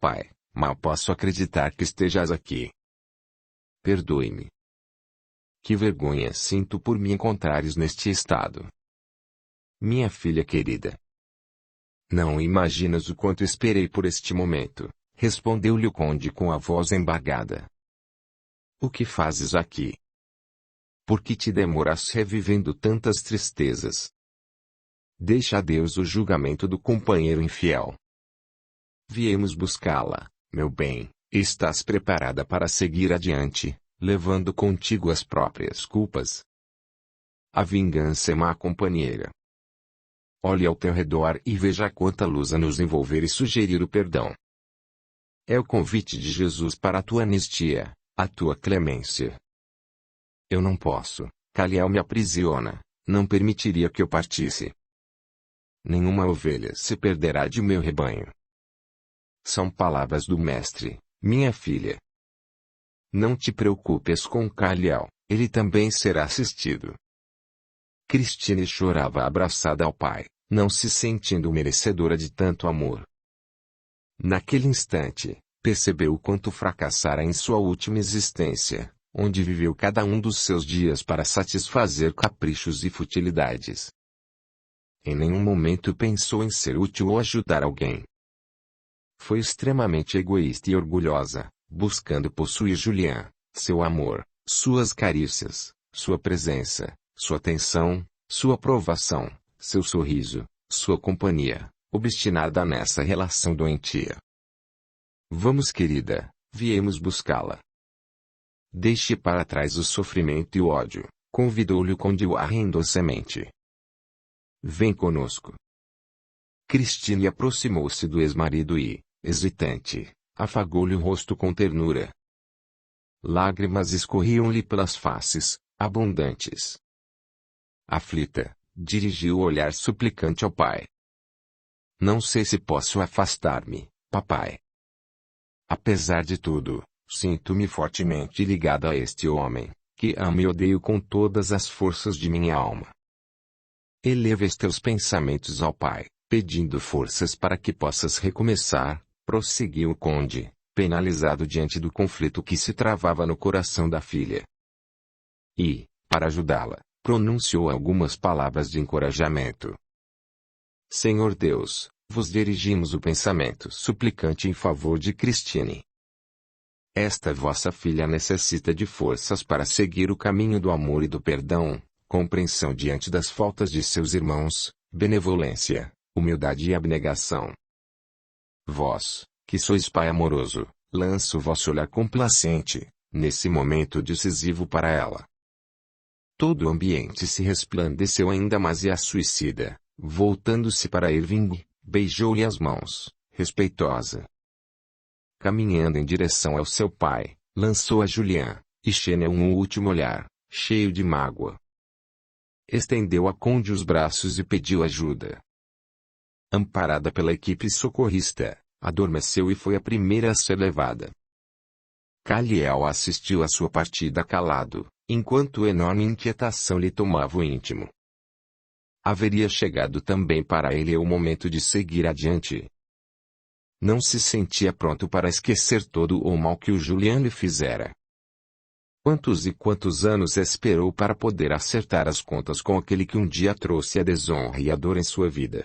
pai, mal posso acreditar que estejas aqui. Perdoe-me. Que vergonha sinto por me encontrares neste estado. Minha filha querida. Não imaginas o quanto esperei por este momento, respondeu-lhe o conde com a voz embargada. O que fazes aqui? Por que te demoras revivendo tantas tristezas? Deixa a Deus o julgamento do companheiro infiel. Viemos buscá-la, meu bem, estás preparada para seguir adiante, levando contigo as próprias culpas? A vingança é má companheira. Olhe ao teu redor e veja quanta luz a nos envolver e sugerir o perdão. É o convite de Jesus para a tua anistia, a tua clemência. Eu não posso, Caliel me aprisiona, não permitiria que eu partisse. Nenhuma ovelha se perderá de meu rebanho. São palavras do Mestre, minha filha. Não te preocupes com Caliel, ele também será assistido. Cristine chorava abraçada ao pai, não se sentindo merecedora de tanto amor. Naquele instante, percebeu o quanto fracassara em sua última existência, onde viveu cada um dos seus dias para satisfazer caprichos e futilidades. Em nenhum momento pensou em ser útil ou ajudar alguém. Foi extremamente egoísta e orgulhosa, buscando possuir Julián, seu amor, suas carícias, sua presença, sua atenção, sua aprovação, seu sorriso, sua companhia, obstinada nessa relação doentia. Vamos, querida, viemos buscá-la. Deixe para trás o sofrimento e o ódio, convidou-lhe o conde Warren docemente. Vem conosco. Cristine aproximou-se do ex-marido e, hesitante, afagou-lhe o rosto com ternura. Lágrimas escorriam-lhe pelas faces, abundantes. Aflita, dirigiu o olhar suplicante ao pai. Não sei se posso afastar-me, papai. Apesar de tudo, sinto-me fortemente ligada a este homem, que amo e odeio com todas as forças de minha alma. Eleva os teus pensamentos ao pai, pedindo forças para que possas recomeçar, prosseguiu o conde, penalizado diante do conflito que se travava no coração da filha. E, para ajudá-la, pronunciou algumas palavras de encorajamento. Senhor Deus, vos dirigimos o pensamento suplicante em favor de Cristine. Esta vossa filha necessita de forças para seguir o caminho do amor e do perdão, compreensão diante das faltas de seus irmãos, benevolência, humildade e abnegação. Vós, que sois pai amoroso, lança o vosso olhar complacente, nesse momento decisivo para ela. Todo o ambiente se resplandeceu ainda mais e a suicida, voltando-se para Irving, beijou-lhe as mãos, respeitosa. Caminhando em direção ao seu pai, lançou a Julián, e Xênia um último olhar, cheio de mágoa. Estendeu a conde os braços e pediu ajuda. Amparada pela equipe socorrista, adormeceu e foi a primeira a ser levada. Caliel assistiu à sua partida calado, enquanto enorme inquietação lhe tomava o íntimo. Haveria chegado também para ele o momento de seguir adiante. Não se sentia pronto para esquecer todo o mal que o Julián lhe fizera. Quantos e quantos anos esperou para poder acertar as contas com aquele que um dia trouxe a desonra e a dor em sua vida?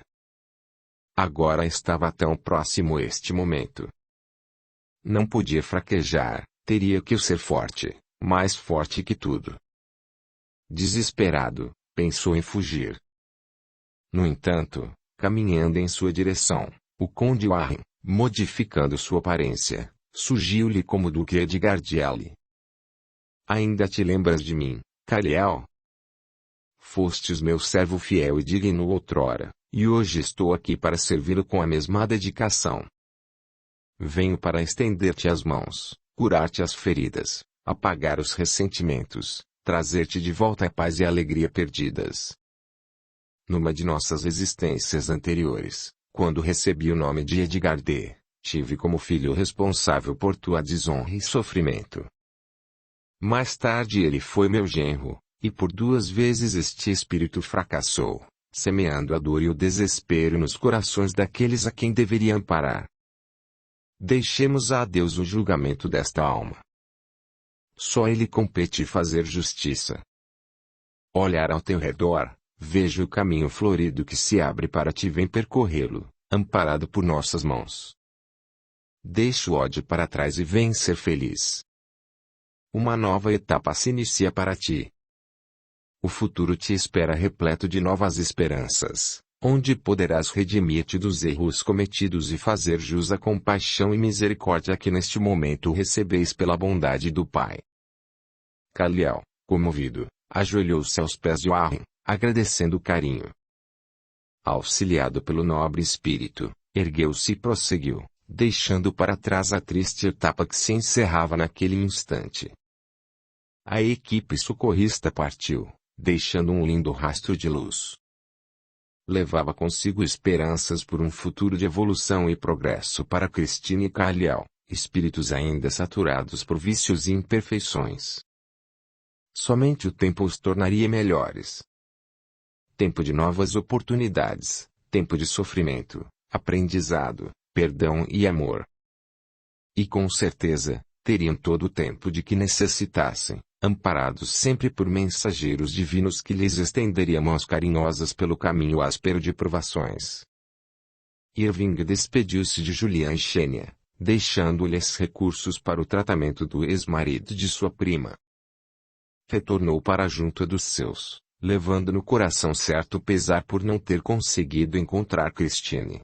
Agora estava tão próximo este momento. Não podia fraquejar, teria que ser forte, mais forte que tudo. Desesperado, pensou em fugir. No entanto, caminhando em sua direção, o conde Warren, modificando sua aparência, surgiu-lhe como Duque Edgardielli. Ainda te lembras de mim, Caliel? Fostes meu servo fiel e digno outrora, e hoje estou aqui para servi-lo com a mesma dedicação. Venho para estender-te as mãos, curar-te as feridas, apagar os ressentimentos, trazer-te de volta a paz e a alegria perdidas. Numa de nossas existências anteriores, quando recebi o nome de Edgar D., tive como filho responsável por tua desonra e sofrimento. Mais tarde ele foi meu genro, e por 2 vezes este espírito fracassou, semeando a dor e o desespero nos corações daqueles a quem deveria amparar. Deixemos a Deus o julgamento desta alma. Só Ele compete fazer justiça. Olhar ao teu redor, veja o caminho florido que se abre para ti, vem percorrê-lo, amparado por nossas mãos. Deixa o ódio para trás e vem ser feliz. Uma nova etapa se inicia para ti. O futuro te espera repleto de novas esperanças, onde poderás redimir-te dos erros cometidos e fazer jus à compaixão e misericórdia que neste momento recebeis pela bondade do Pai. Kaliel, comovido, ajoelhou-se aos pés de Warren, agradecendo o carinho. Auxiliado pelo nobre espírito, ergueu-se e prosseguiu, deixando para trás a triste etapa que se encerrava naquele instante. A equipe socorrista partiu, deixando um lindo rastro de luz. Levava consigo esperanças por um futuro de evolução e progresso para Christine e Kaliel, espíritos ainda saturados por vícios e imperfeições. Somente o tempo os tornaria melhores. Tempo de novas oportunidades, tempo de sofrimento, aprendizado, perdão e amor. E com certeza, teriam todo o tempo de que necessitassem, amparados sempre por mensageiros divinos que lhes estenderiam mãos carinhosas pelo caminho áspero de provações. Irving despediu-se de Julian e Xenia, deixando-lhes recursos para o tratamento do ex-marido de sua prima. Retornou para junto dos seus, levando no coração certo pesar por não ter conseguido encontrar Christine.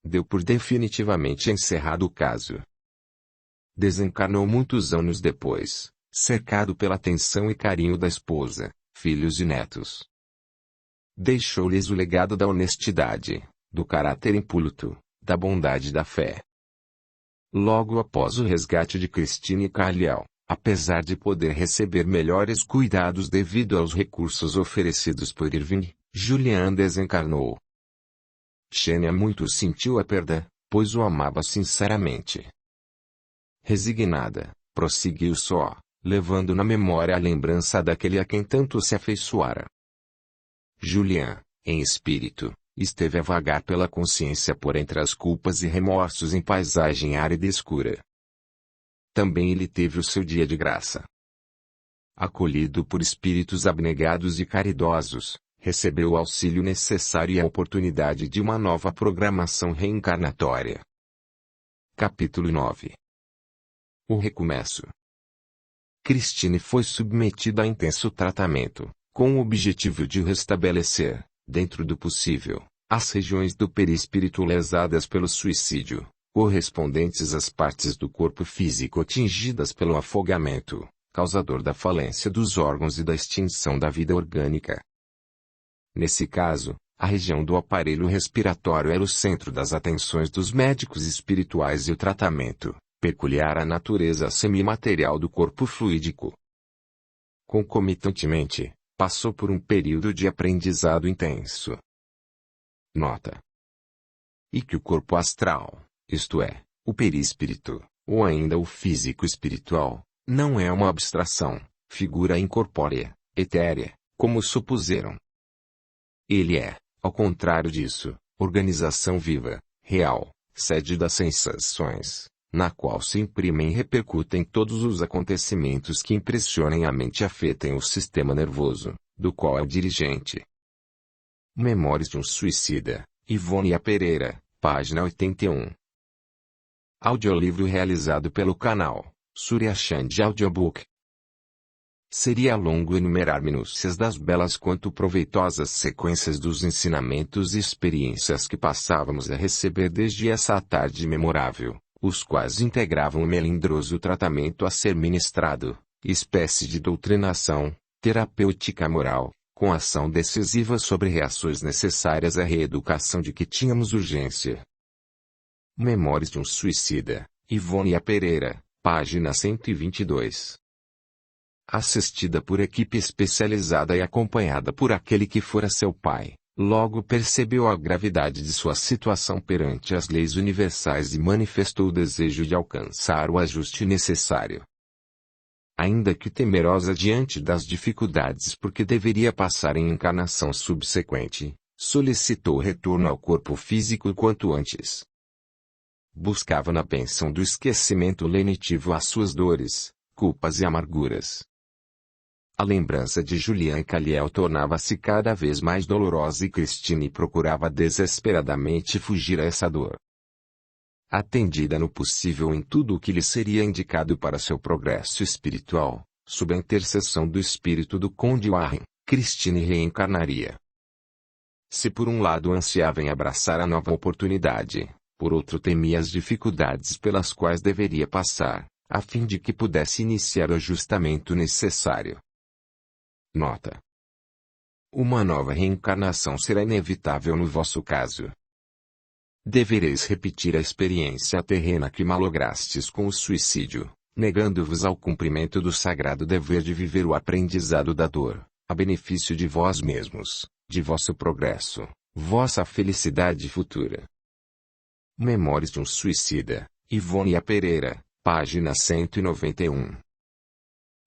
Deu por definitivamente encerrado o caso. Desencarnou muitos anos depois, cercado pela atenção e carinho da esposa, filhos e netos. Deixou-lhes o legado da honestidade, do caráter impoluto, da bondade e da fé. Logo após o resgate de Christine e Kaliel, apesar de poder receber melhores cuidados devido aos recursos oferecidos por Irving, Julian desencarnou. Xenia muito sentiu a perda, pois o amava sinceramente. Resignada, prosseguiu só, levando na memória a lembrança daquele a quem tanto se afeiçoara. Julian, em espírito, esteve a vagar pela consciência por entre as culpas e remorsos em paisagem árida e escura. Também ele teve o seu dia de graça. Acolhido por espíritos abnegados e caridosos, recebeu o auxílio necessário e a oportunidade de uma nova programação reencarnatória. Capítulo 9. O recomeço. Christine foi submetida a intenso tratamento, com o objetivo de restabelecer, dentro do possível, as regiões do perispírito lesadas pelo suicídio, correspondentes às partes do corpo físico atingidas pelo afogamento, causador da falência dos órgãos e da extinção da vida orgânica. Nesse caso, a região do aparelho respiratório era o centro das atenções dos médicos espirituais e o tratamento, peculiar à natureza semimaterial do corpo fluídico. Concomitantemente, passou por um período de aprendizado intenso. Nota: e que o corpo astral, isto é, o perispírito, ou ainda o físico espiritual, não é uma abstração, figura incorpórea, etérea, como supuseram. Ele é, ao contrário disso, organização viva, real, sede das sensações, na qual se imprimem e repercutem todos os acontecimentos que impressionem a mente e afetem o sistema nervoso, do qual é o dirigente. Memórias de um Suicida, Ivone A. Pereira, página 81. Audiolivro realizado pelo canal Surya Chand Audiobook. Seria longo enumerar minúcias das belas quanto proveitosas sequências dos ensinamentos e experiências que passávamos a receber desde essa tarde memorável, os quais integravam o melindroso tratamento a ser ministrado, espécie de doutrinação, terapêutica moral, com ação decisiva sobre reações necessárias à reeducação de que tínhamos urgência. Memórias de um Suicida, Ivone A. Pereira, página 122. Assistida por equipe especializada e acompanhada por aquele que fora seu pai, logo percebeu a gravidade de sua situação perante as leis universais e manifestou o desejo de alcançar o ajuste necessário. Ainda que temerosa diante das dificuldades porque deveria passar em encarnação subsequente, solicitou retorno ao corpo físico o quanto antes. buscava na bênção do esquecimento lenitivo as suas dores, culpas e amarguras. A lembrança de Julian e Kaliel tornava-se cada vez mais dolorosa e Christine procurava desesperadamente fugir a essa dor. Atendida no possível em tudo o que lhe seria indicado para seu progresso espiritual, sob a intercessão do espírito do Conde Warren, Christine reencarnaria. Se por um lado ansiava em abraçar a nova oportunidade, por outro temia as dificuldades pelas quais deveria passar, a fim de que pudesse iniciar o ajustamento necessário. Nota: uma nova reencarnação será inevitável no vosso caso. Devereis repetir a experiência terrena que malograstes com o suicídio, negando-vos ao cumprimento do sagrado dever de viver o aprendizado da dor, a benefício de vós mesmos, de vosso progresso, vossa felicidade futura. Memórias de um Suicida, Ivone A. Pereira, página 191.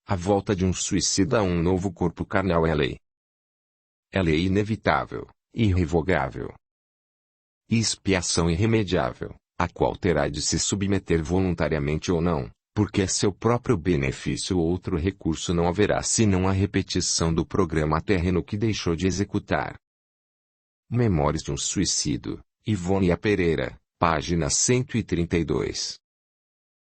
A volta de um suicida a um novo corpo carnal é lei. É lei inevitável, irrevogável. E expiação irremediável, a qual terá de se submeter voluntariamente ou não, porque é seu próprio benefício ou outro recurso não haverá senão a repetição do programa terreno que deixou de executar. Memórias de um Suicídio, Ivone A. Pereira, página 132.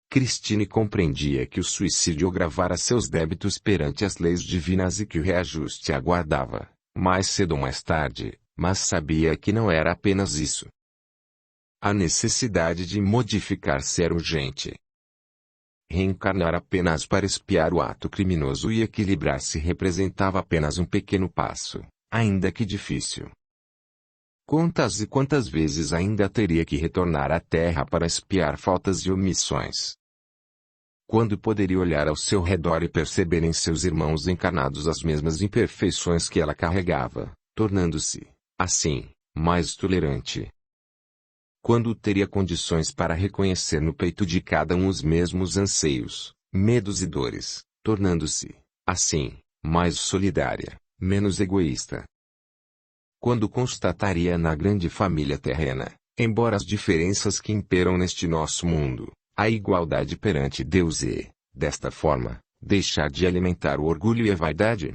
Christine compreendia que o suicídio agravara seus débitos perante as leis divinas e que o reajuste aguardava, mais cedo ou mais tarde, mas sabia que não era apenas isso. A necessidade de modificar-se era urgente. Reencarnar apenas para expiar o ato criminoso e equilibrar-se representava apenas um pequeno passo, ainda que difícil. Quantas e quantas vezes ainda teria que retornar à Terra para expiar faltas e omissões? Quando poderia olhar ao seu redor e perceber em seus irmãos encarnados as mesmas imperfeições que ela carregava, tornando-se, assim, mais tolerante? Quando teria condições para reconhecer no peito de cada um os mesmos anseios, medos e dores, tornando-se, assim, mais solidária, menos egoísta? Quando constataria na grande família terrena, embora as diferenças que imperam neste nosso mundo, a igualdade perante Deus e, desta forma, deixar de alimentar o orgulho e a vaidade?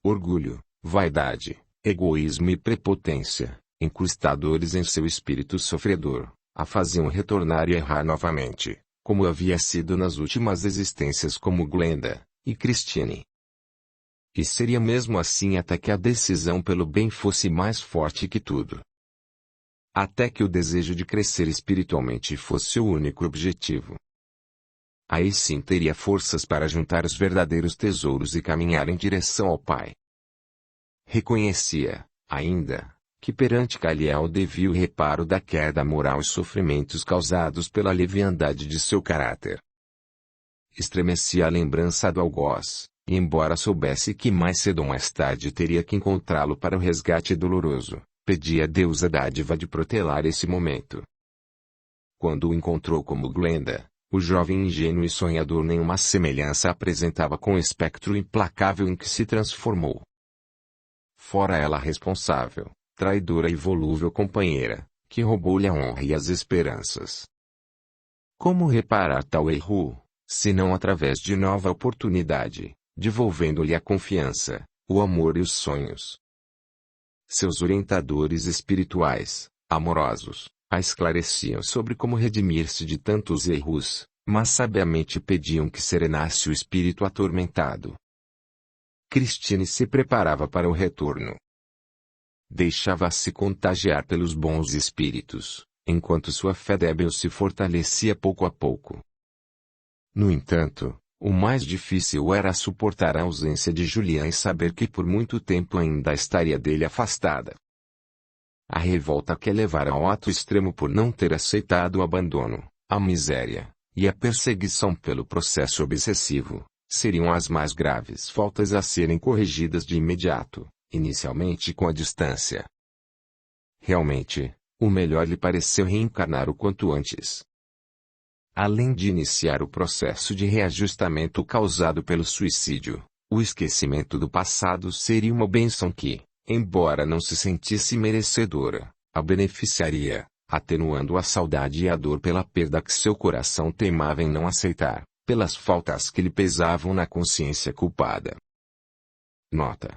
Orgulho, vaidade, egoísmo e prepotência, incrustadores em seu espírito sofredor, a faziam retornar e errar novamente, como havia sido nas últimas existências como Glenda e Christine. E seria mesmo assim até que a decisão pelo bem fosse mais forte que tudo. Até que o desejo de crescer espiritualmente fosse o único objetivo. Aí sim teria forças para juntar os verdadeiros tesouros e caminhar em direção ao Pai. Reconhecia, ainda, que perante Kaliel devia o reparo da queda moral e sofrimentos causados pela leviandade de seu caráter. Estremecia a lembrança do algoz, e embora soubesse que mais cedo ou mais tarde teria que encontrá-lo para o resgate doloroso, pedia a Deus a dádiva de protelar esse momento. Quando o encontrou como Glenda, o jovem ingênuo e sonhador nenhuma semelhança apresentava com o espectro implacável em que se transformou. Fora ela responsável, traidora e volúvel companheira, que roubou-lhe a honra e as esperanças. Como reparar tal erro, senão através de nova oportunidade, devolvendo-lhe a confiança, o amor e os sonhos? Seus orientadores espirituais, amorosos, a esclareciam sobre como redimir-se de tantos erros, mas sabiamente pediam que serenasse o espírito atormentado. Christine se preparava para o retorno. Deixava-se contagiar pelos bons espíritos, enquanto sua fé débil se fortalecia pouco a pouco. No entanto, o mais difícil era suportar a ausência de Julian e saber que por muito tempo ainda estaria dele afastada. A revolta que a levara ao ato extremo por não ter aceitado o abandono, a miséria, e a perseguição pelo processo obsessivo, seriam as mais graves faltas a serem corrigidas de imediato, inicialmente com a distância. Realmente, o melhor lhe pareceu reencarnar o quanto antes. Além de iniciar o processo de reajustamento causado pelo suicídio, o esquecimento do passado seria uma bênção que, embora não se sentisse merecedora, a beneficiaria, atenuando a saudade e a dor pela perda que seu coração teimava em não aceitar, pelas faltas que lhe pesavam na consciência culpada. Nota: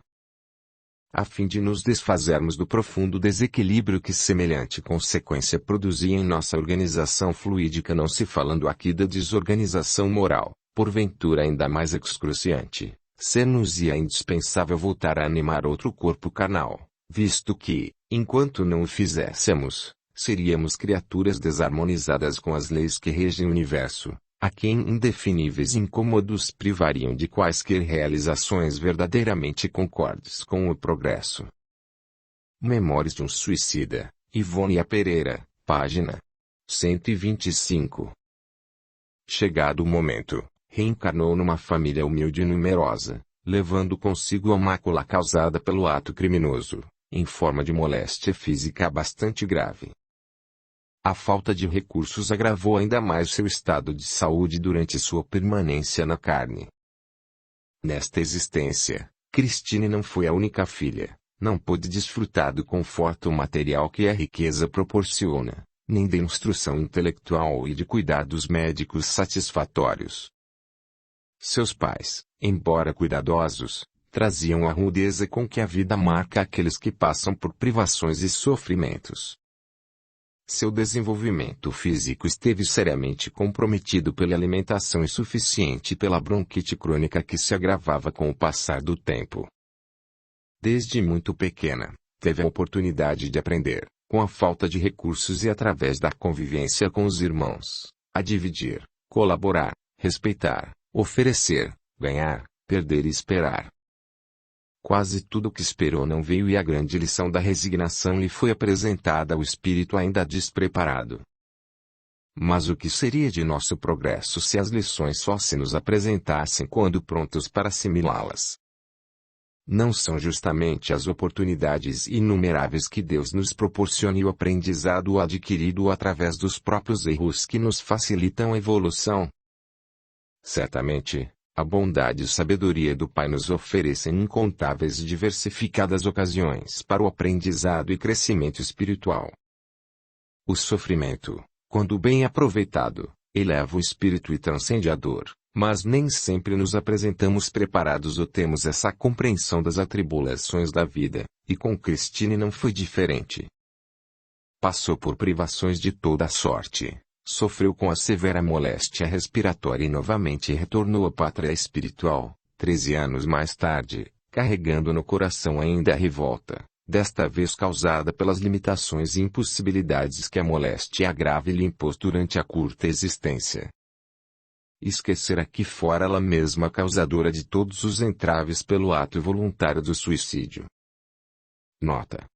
a fim de nos desfazermos do profundo desequilíbrio que semelhante consequência produzia em nossa organização fluídica, não se falando aqui da desorganização moral, porventura ainda mais excruciante, ser-nos-ia indispensável voltar a animar outro corpo carnal, visto que, enquanto não o fizéssemos, seríamos criaturas desarmonizadas com as leis que regem o universo, a quem indefiníveis incômodos privariam de quaisquer realizações verdadeiramente concordes com o progresso. Memórias de um Suicida, Ivone A. Pereira, página 125. Chegado o momento, reencarnou numa família humilde e numerosa, levando consigo a mácula causada pelo ato criminoso, em forma de moléstia física bastante grave. A falta de recursos agravou ainda mais seu estado de saúde durante sua permanência na carne. Nesta existência, Christine não foi a única filha, não pôde desfrutar do conforto material que a riqueza proporciona, nem da instrução intelectual e de cuidados médicos satisfatórios. Seus pais, embora cuidadosos, traziam a rudeza com que a vida marca aqueles que passam por privações e sofrimentos. Seu desenvolvimento físico esteve seriamente comprometido pela alimentação insuficiente e pela bronquite crônica que se agravava com o passar do tempo. Desde muito pequena, teve a oportunidade de aprender, com a falta de recursos e através da convivência com os irmãos, a dividir, colaborar, respeitar, oferecer, ganhar, perder e esperar. Quase tudo o que esperou não veio e a grande lição da resignação lhe foi apresentada ao espírito ainda despreparado. Mas o que seria de nosso progresso se as lições só se nos apresentassem quando prontos para assimilá-las? Não são justamente as oportunidades inumeráveis que Deus nos proporciona e o aprendizado adquirido através dos próprios erros que nos facilitam a evolução? Certamente, a bondade e sabedoria do Pai nos oferecem incontáveis e diversificadas ocasiões para o aprendizado e crescimento espiritual. O sofrimento, quando bem aproveitado, eleva o espírito e transcende a dor, mas nem sempre nos apresentamos preparados ou temos essa compreensão das atribulações da vida, e com Christine não foi diferente. Passou por privações de toda a sorte. Sofreu com a severa moléstia respiratória e novamente retornou à pátria espiritual, 13 anos mais tarde, carregando no coração ainda a revolta, desta vez causada pelas limitações e impossibilidades que a moléstia grave lhe impôs durante a curta existência. Esquecer aqui fora ela mesma causadora de todos os entraves pelo ato involuntário do suicídio. Nota: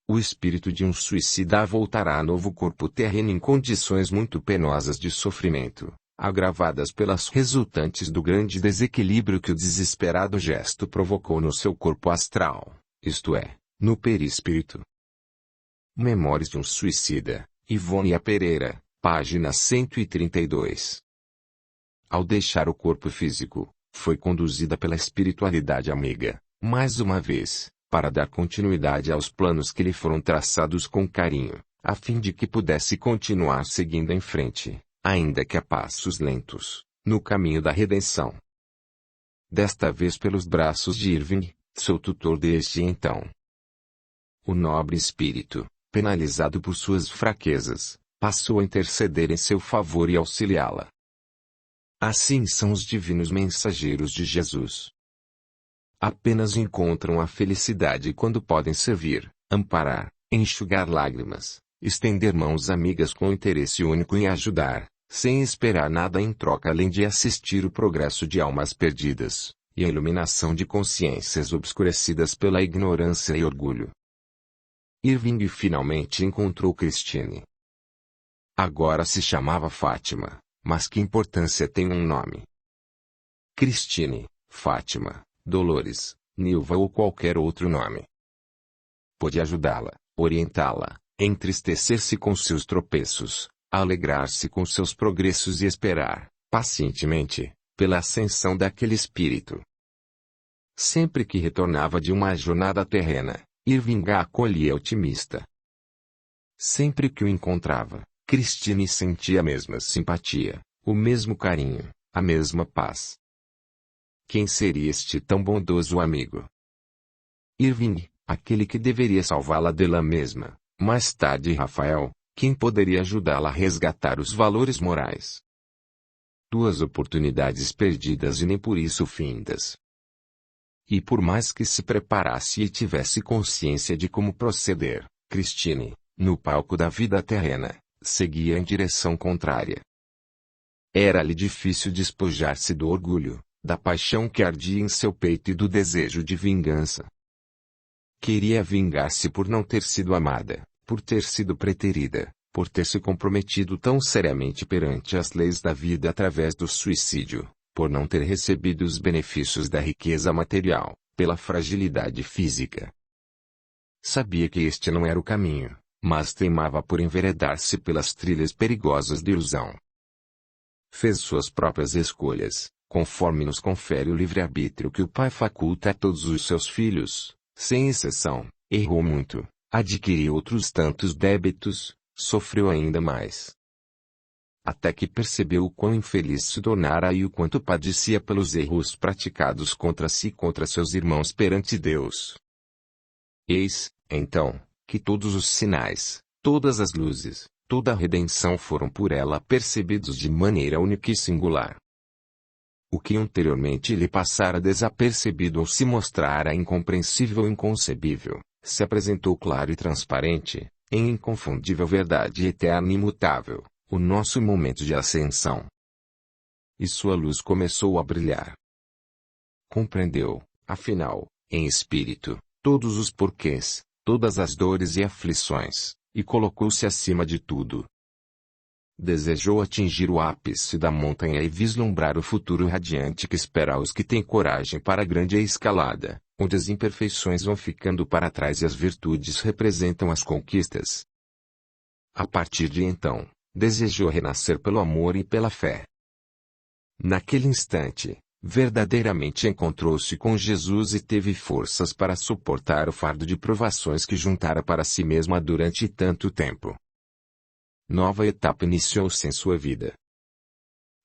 o espírito de um suicida voltará a novo corpo terreno em condições muito penosas de sofrimento, agravadas pelas resultantes do grande desequilíbrio que o desesperado gesto provocou no seu corpo astral, isto é, no perispírito. Memórias de um Suicida, Ivone A. Pereira, página 132. Ao deixar o corpo físico, foi conduzida pela espiritualidade amiga, mais uma vez, para dar continuidade aos planos que lhe foram traçados com carinho, a fim de que pudesse continuar seguindo em frente, ainda que a passos lentos, no caminho da redenção. Desta vez pelos braços de Irving, seu tutor desde então. O nobre espírito, penalizado por suas fraquezas, passou a interceder em seu favor e auxiliá-la. Assim são os divinos mensageiros de Jesus. Apenas encontram a felicidade quando podem servir, amparar, enxugar lágrimas, estender mãos amigas com interesse único em ajudar, sem esperar nada em troca além de assistir o progresso de almas perdidas, e a iluminação de consciências obscurecidas pela ignorância e orgulho. Irving finalmente encontrou Christine. Agora se chamava Fátima, mas que importância tem um nome? Christine, Fátima, Dolores, Nilva ou qualquer outro nome. Pôde ajudá-la, orientá-la, entristecer-se com seus tropeços, alegrar-se com seus progressos e esperar, pacientemente, pela ascensão daquele espírito. Sempre que retornava de uma jornada terrena, Irving a acolhia otimista. Sempre que o encontrava, Christine sentia a mesma simpatia, o mesmo carinho, a mesma paz. Quem seria este tão bondoso amigo? Irving, aquele que deveria salvá-la dela mesma, mais tarde Rafael, quem poderia ajudá-la a resgatar os valores morais. Duas oportunidades perdidas e nem por isso findas. E por mais que se preparasse e tivesse consciência de como proceder, Christine, no palco da vida terrena, seguia em direção contrária. Era-lhe difícil despojar-se do orgulho, da paixão que ardia em seu peito e do desejo de vingança. Queria vingar-se por não ter sido amada, por ter sido preterida, por ter se comprometido tão seriamente perante as leis da vida através do suicídio, por não ter recebido os benefícios da riqueza material, pela fragilidade física. Sabia que este não era o caminho, mas teimava por enveredar-se pelas trilhas perigosas da ilusão. Fez suas próprias escolhas, conforme nos confere o livre-arbítrio que o Pai faculta a todos os seus filhos, sem exceção. Errou muito, adquiriu outros tantos débitos, sofreu ainda mais. Até que percebeu o quão infeliz se tornara e o quanto padecia pelos erros praticados contra si e contra seus irmãos perante Deus. Eis, então, que todos os sinais, todas as luzes, toda a redenção foram por ela percebidos de maneira única e singular. O que anteriormente lhe passara desapercebido ou se mostrara incompreensível ou inconcebível, se apresentou claro e transparente, em inconfundível verdade eterna e imutável, o nosso momento de ascensão. E sua luz começou a brilhar. Compreendeu, afinal, em espírito, todos os porquês, todas as dores e aflições, e colocou-se acima de tudo. Desejou atingir o ápice da montanha e vislumbrar o futuro radiante que espera os que têm coragem para a grande escalada, onde as imperfeições vão ficando para trás e as virtudes representam as conquistas. A partir de então, desejou renascer pelo amor e pela fé. Naquele instante, verdadeiramente encontrou-se com Jesus e teve forças para suportar o fardo de provações que juntara para si mesma durante tanto tempo. Nova etapa iniciou-se em sua vida.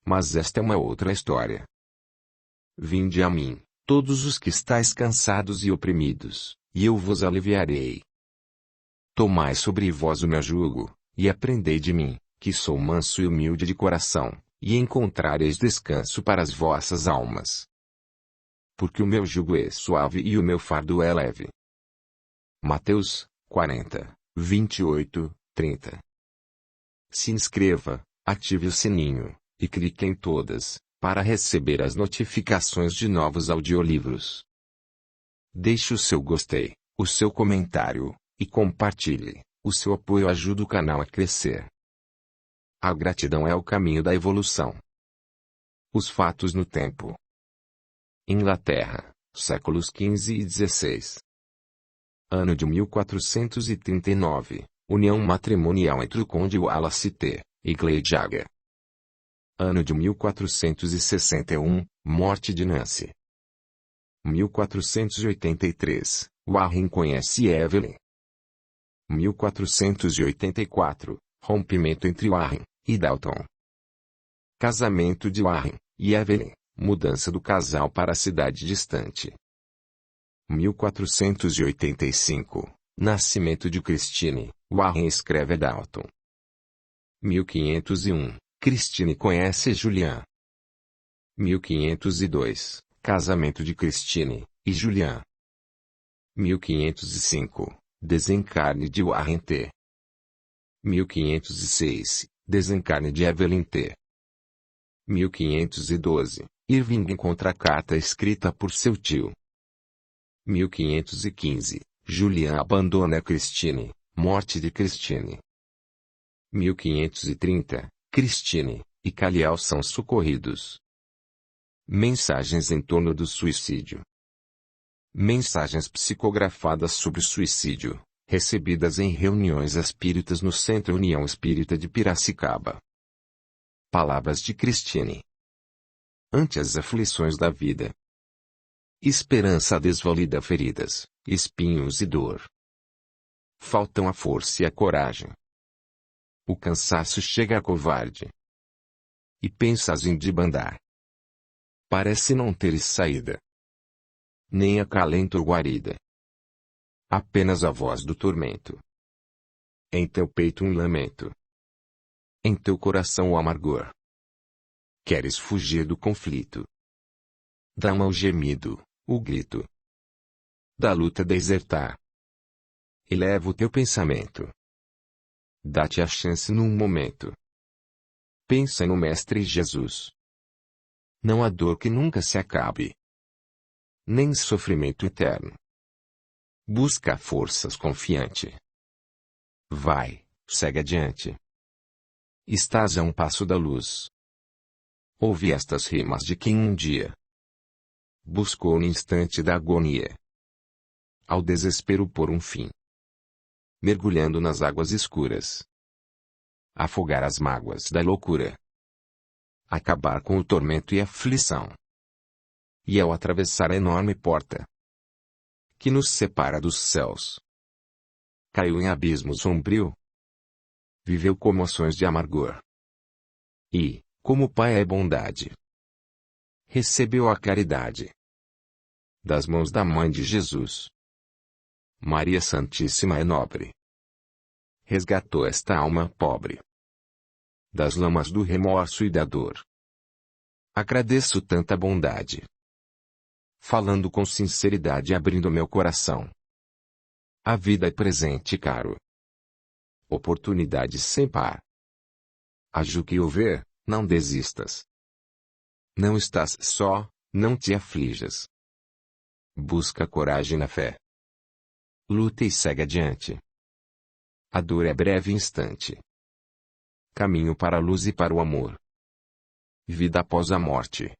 Mas esta é uma outra história. Vinde a mim, todos os que estáis cansados e oprimidos, e eu vos aliviarei. Tomai sobre vós o meu jugo, e aprendei de mim, que sou manso e humilde de coração, e encontrareis descanso para as vossas almas. Porque o meu jugo é suave e o meu fardo é leve. Mateus 40, 28, 30. Se inscreva, ative o sininho, e clique em todas, para receber as notificações de novos audiolivros. Deixe o seu gostei, o seu comentário, e compartilhe. O seu apoio ajuda o canal a crescer. A gratidão é o caminho da evolução. Os fatos no tempo. Inglaterra, séculos XV e XVI. Ano de 1439. União matrimonial entre o conde Wallace T. e Glade Jagger. Ano de 1461, morte de Nancy. 1483, Warren conhece Evelyn. 1484, rompimento entre Warren e Dalton. Casamento de Warren e Evelyn, mudança do casal para a cidade distante. 1485, nascimento de Christine. Warren escreve a Dalton. 1501, Christine conhece Julian. 1502, casamento de Christine e Julian. 1505, desencarne de Warren T. 1506, desencarne de Evelyn T. 1512, Irving encontra a carta escrita por seu tio. 1515, Julian abandona Christine. Morte de Christine. 1530, Christine e Kaliel são socorridos. Mensagens em torno do suicídio. Mensagens psicografadas sobre o suicídio, recebidas em reuniões espíritas no Centro União Espírita de Piracicaba. Palavras de Christine. Ante as aflições da vida. Esperança desvalida feridas, espinhos e dor. Faltam a força e a coragem, O cansaço chega a covarde. E pensas em debandar. Parece não teres saída. Nem acalento guarida. Apenas a voz do tormento. Em teu peito um lamento. Em teu coração o amargor. Queres fugir do conflito. Da mão o gemido, o grito. Da luta desertar. Eleva o teu pensamento. Dá-te a chance num momento. Pensa no Mestre Jesus. Não há dor que nunca se acabe. Nem sofrimento eterno. Busca forças confiante. Vai, segue adiante. Estás a um passo da luz. Ouve estas rimas de quem um dia buscou no instante da agonia ao desespero por um fim. Mergulhando nas águas escuras. Afogar as mágoas da loucura. Acabar com o tormento e aflição. E ao atravessar a enorme porta que nos separa dos céus, caiu em abismo sombrio. Viveu comoções de amargor. E, como o Pai é bondade, recebeu a caridade das mãos da Mãe de Jesus. Maria Santíssima é nobre. Resgatou esta alma pobre das lamas do remorso e da dor. Agradeço tanta bondade. Falando com sinceridade e abrindo meu coração. A vida é presente caro. Oportunidade sem par. Ajo que houver, não desistas. Não estás só, não te aflijas. Busca coragem na fé. Luta e segue adiante. A dor é breve instante. Caminho para a luz e para o amor. Vida após a morte.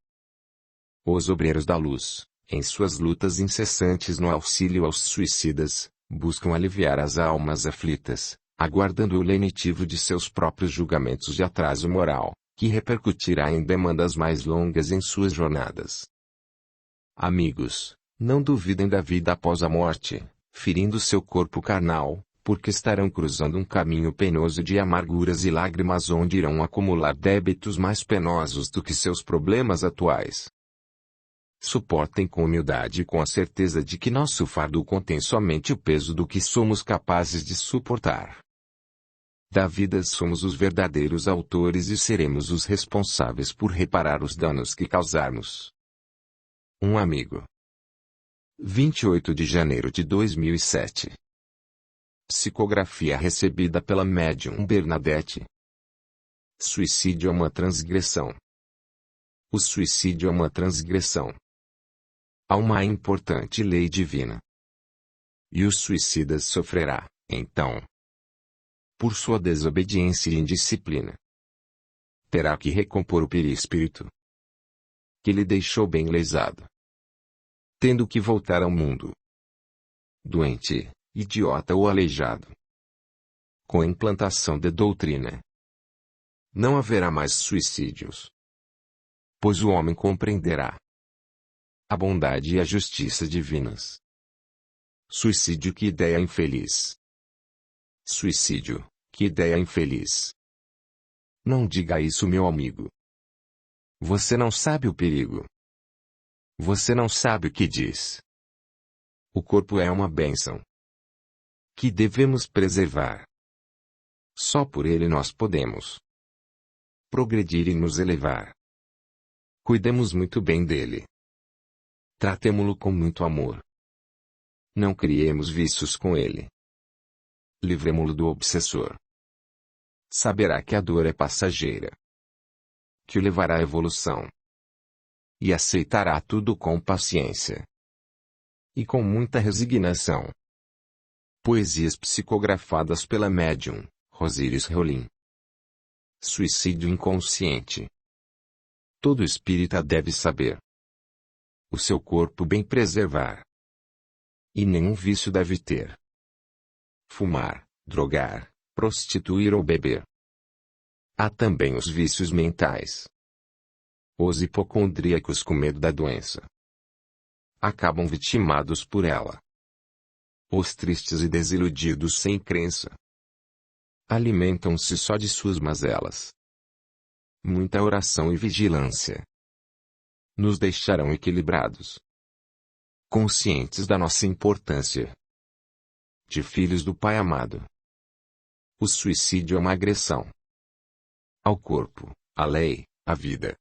Os obreiros da luz, em suas lutas incessantes no auxílio aos suicidas, buscam aliviar as almas aflitas, aguardando o lenitivo de seus próprios julgamentos de atraso moral, que repercutirá em demandas mais longas em suas jornadas. Amigos, não duvidem da vida após a morte, ferindo seu corpo carnal, porque estarão cruzando um caminho penoso de amarguras e lágrimas onde irão acumular débitos mais penosos do que seus problemas atuais. Suportem com humildade e com a certeza de que nosso fardo contém somente o peso do que somos capazes de suportar. Da vida somos os verdadeiros autores e seremos os responsáveis por reparar os danos que causarmos. Um amigo. 28 de janeiro de 2007. Psicografia recebida pela médium Bernadette. Suicídio é uma transgressão. O suicídio é uma transgressão. Há uma importante lei divina. E o suicida sofrerá, então, por sua desobediência e indisciplina. Terá que recompor o perispírito que lhe deixou bem lesado. Tendo que voltar ao mundo doente, idiota ou aleijado. Com a implantação de doutrina, não haverá mais suicídios. Pois o homem compreenderá a bondade e a justiça divinas. Suicídio, que ideia infeliz. Suicídio, que ideia infeliz. Não diga isso, meu amigo. Você não sabe o perigo. Você não sabe o que diz. O corpo é uma bênção que devemos preservar. Só por ele nós podemos progredir e nos elevar. Cuidemos muito bem dele. Tratemo-lo com muito amor. Não criemos vícios com ele. Livremo-lo do obsessor. Saberá que a dor é passageira, que o levará à evolução. E aceitará tudo com paciência e com muita resignação. Poesias psicografadas pela médium Rosíris Rolim. Suicídio inconsciente. Todo espírita deve saber o seu corpo bem preservar. E nenhum vício deve ter. Fumar, drogar, prostituir ou beber. Há também os vícios mentais. Os hipocondríacos, com medo da doença, acabam vitimados por ela. Os tristes e desiludidos sem crença alimentam-se só de suas mazelas. Muita oração e vigilância nos deixarão equilibrados, conscientes da nossa importância de filhos do Pai amado. O suicídio é uma agressão ao corpo, à lei, à vida.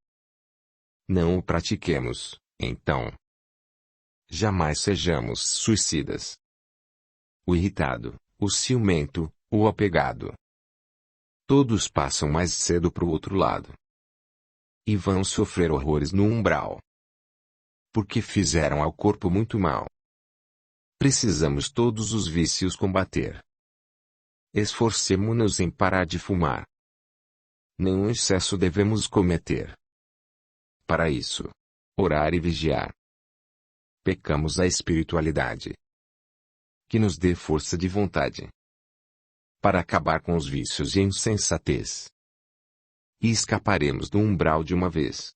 Não o pratiquemos, então. Jamais sejamos suicidas. O irritado, o ciumento, o apegado. Todos passam mais cedo para o outro lado. E vão sofrer horrores no umbral. Porque fizeram ao corpo muito mal. Precisamos todos os vícios combater. Esforcemo-nos em parar de fumar. Nenhum excesso devemos cometer. Para isso, orar e vigiar. Pecamos a espiritualidade. Que nos dê força de vontade. Para acabar com os vícios e a insensatez. E escaparemos do umbral de uma vez.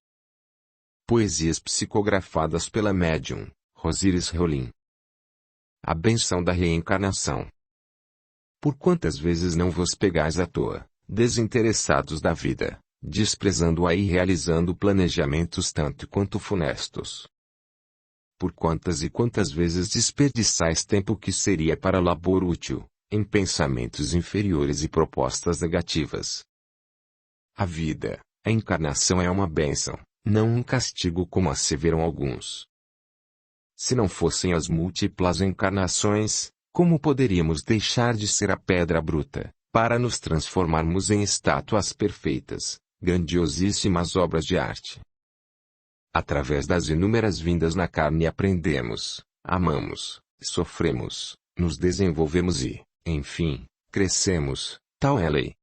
Poesias psicografadas pela médium, Rosiris Rolim. A benção da reencarnação. Por quantas vezes não vos pegais à toa, desinteressados da vida, desprezando-a e realizando planejamentos tanto quanto funestos? Por quantas e quantas vezes desperdiçais tempo que seria para labor útil, em pensamentos inferiores e propostas negativas? A vida, a encarnação é uma bênção, não um castigo como asseveram alguns. Se não fossem as múltiplas encarnações, como poderíamos deixar de ser a pedra bruta, para nos transformarmos em estátuas perfeitas, grandiosíssimas obras de arte? Através das inúmeras vindas na carne aprendemos, amamos, sofremos, nos desenvolvemos e, enfim, crescemos, tal é a lei.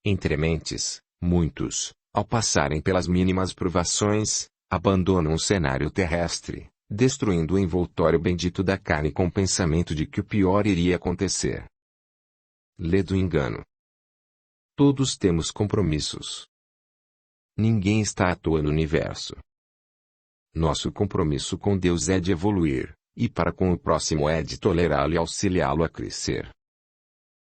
Entre mentes, muitos, ao passarem pelas mínimas provações, abandonam o cenário terrestre, destruindo o envoltório bendito da carne com o pensamento de que o pior iria acontecer. Lê do engano. Todos temos compromissos. Ninguém está à toa no universo. Nosso compromisso com Deus é de evoluir, e para com o próximo é de tolerá-lo e auxiliá-lo a crescer.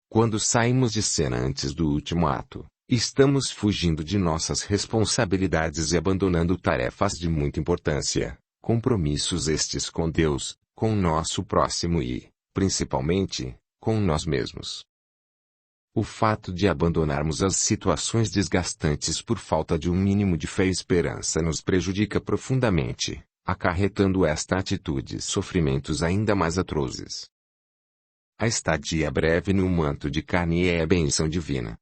Quando saímos de cena antes do último ato, estamos fugindo de nossas responsabilidades e abandonando tarefas de muita importância, compromissos estes com Deus, com o nosso próximo e, principalmente, com nós mesmos. O fato de abandonarmos as situações desgastantes por falta de um mínimo de fé e esperança nos prejudica profundamente, acarretando esta atitude sofrimentos ainda mais atrozes. A estadia breve no manto de carne é a bênção divina.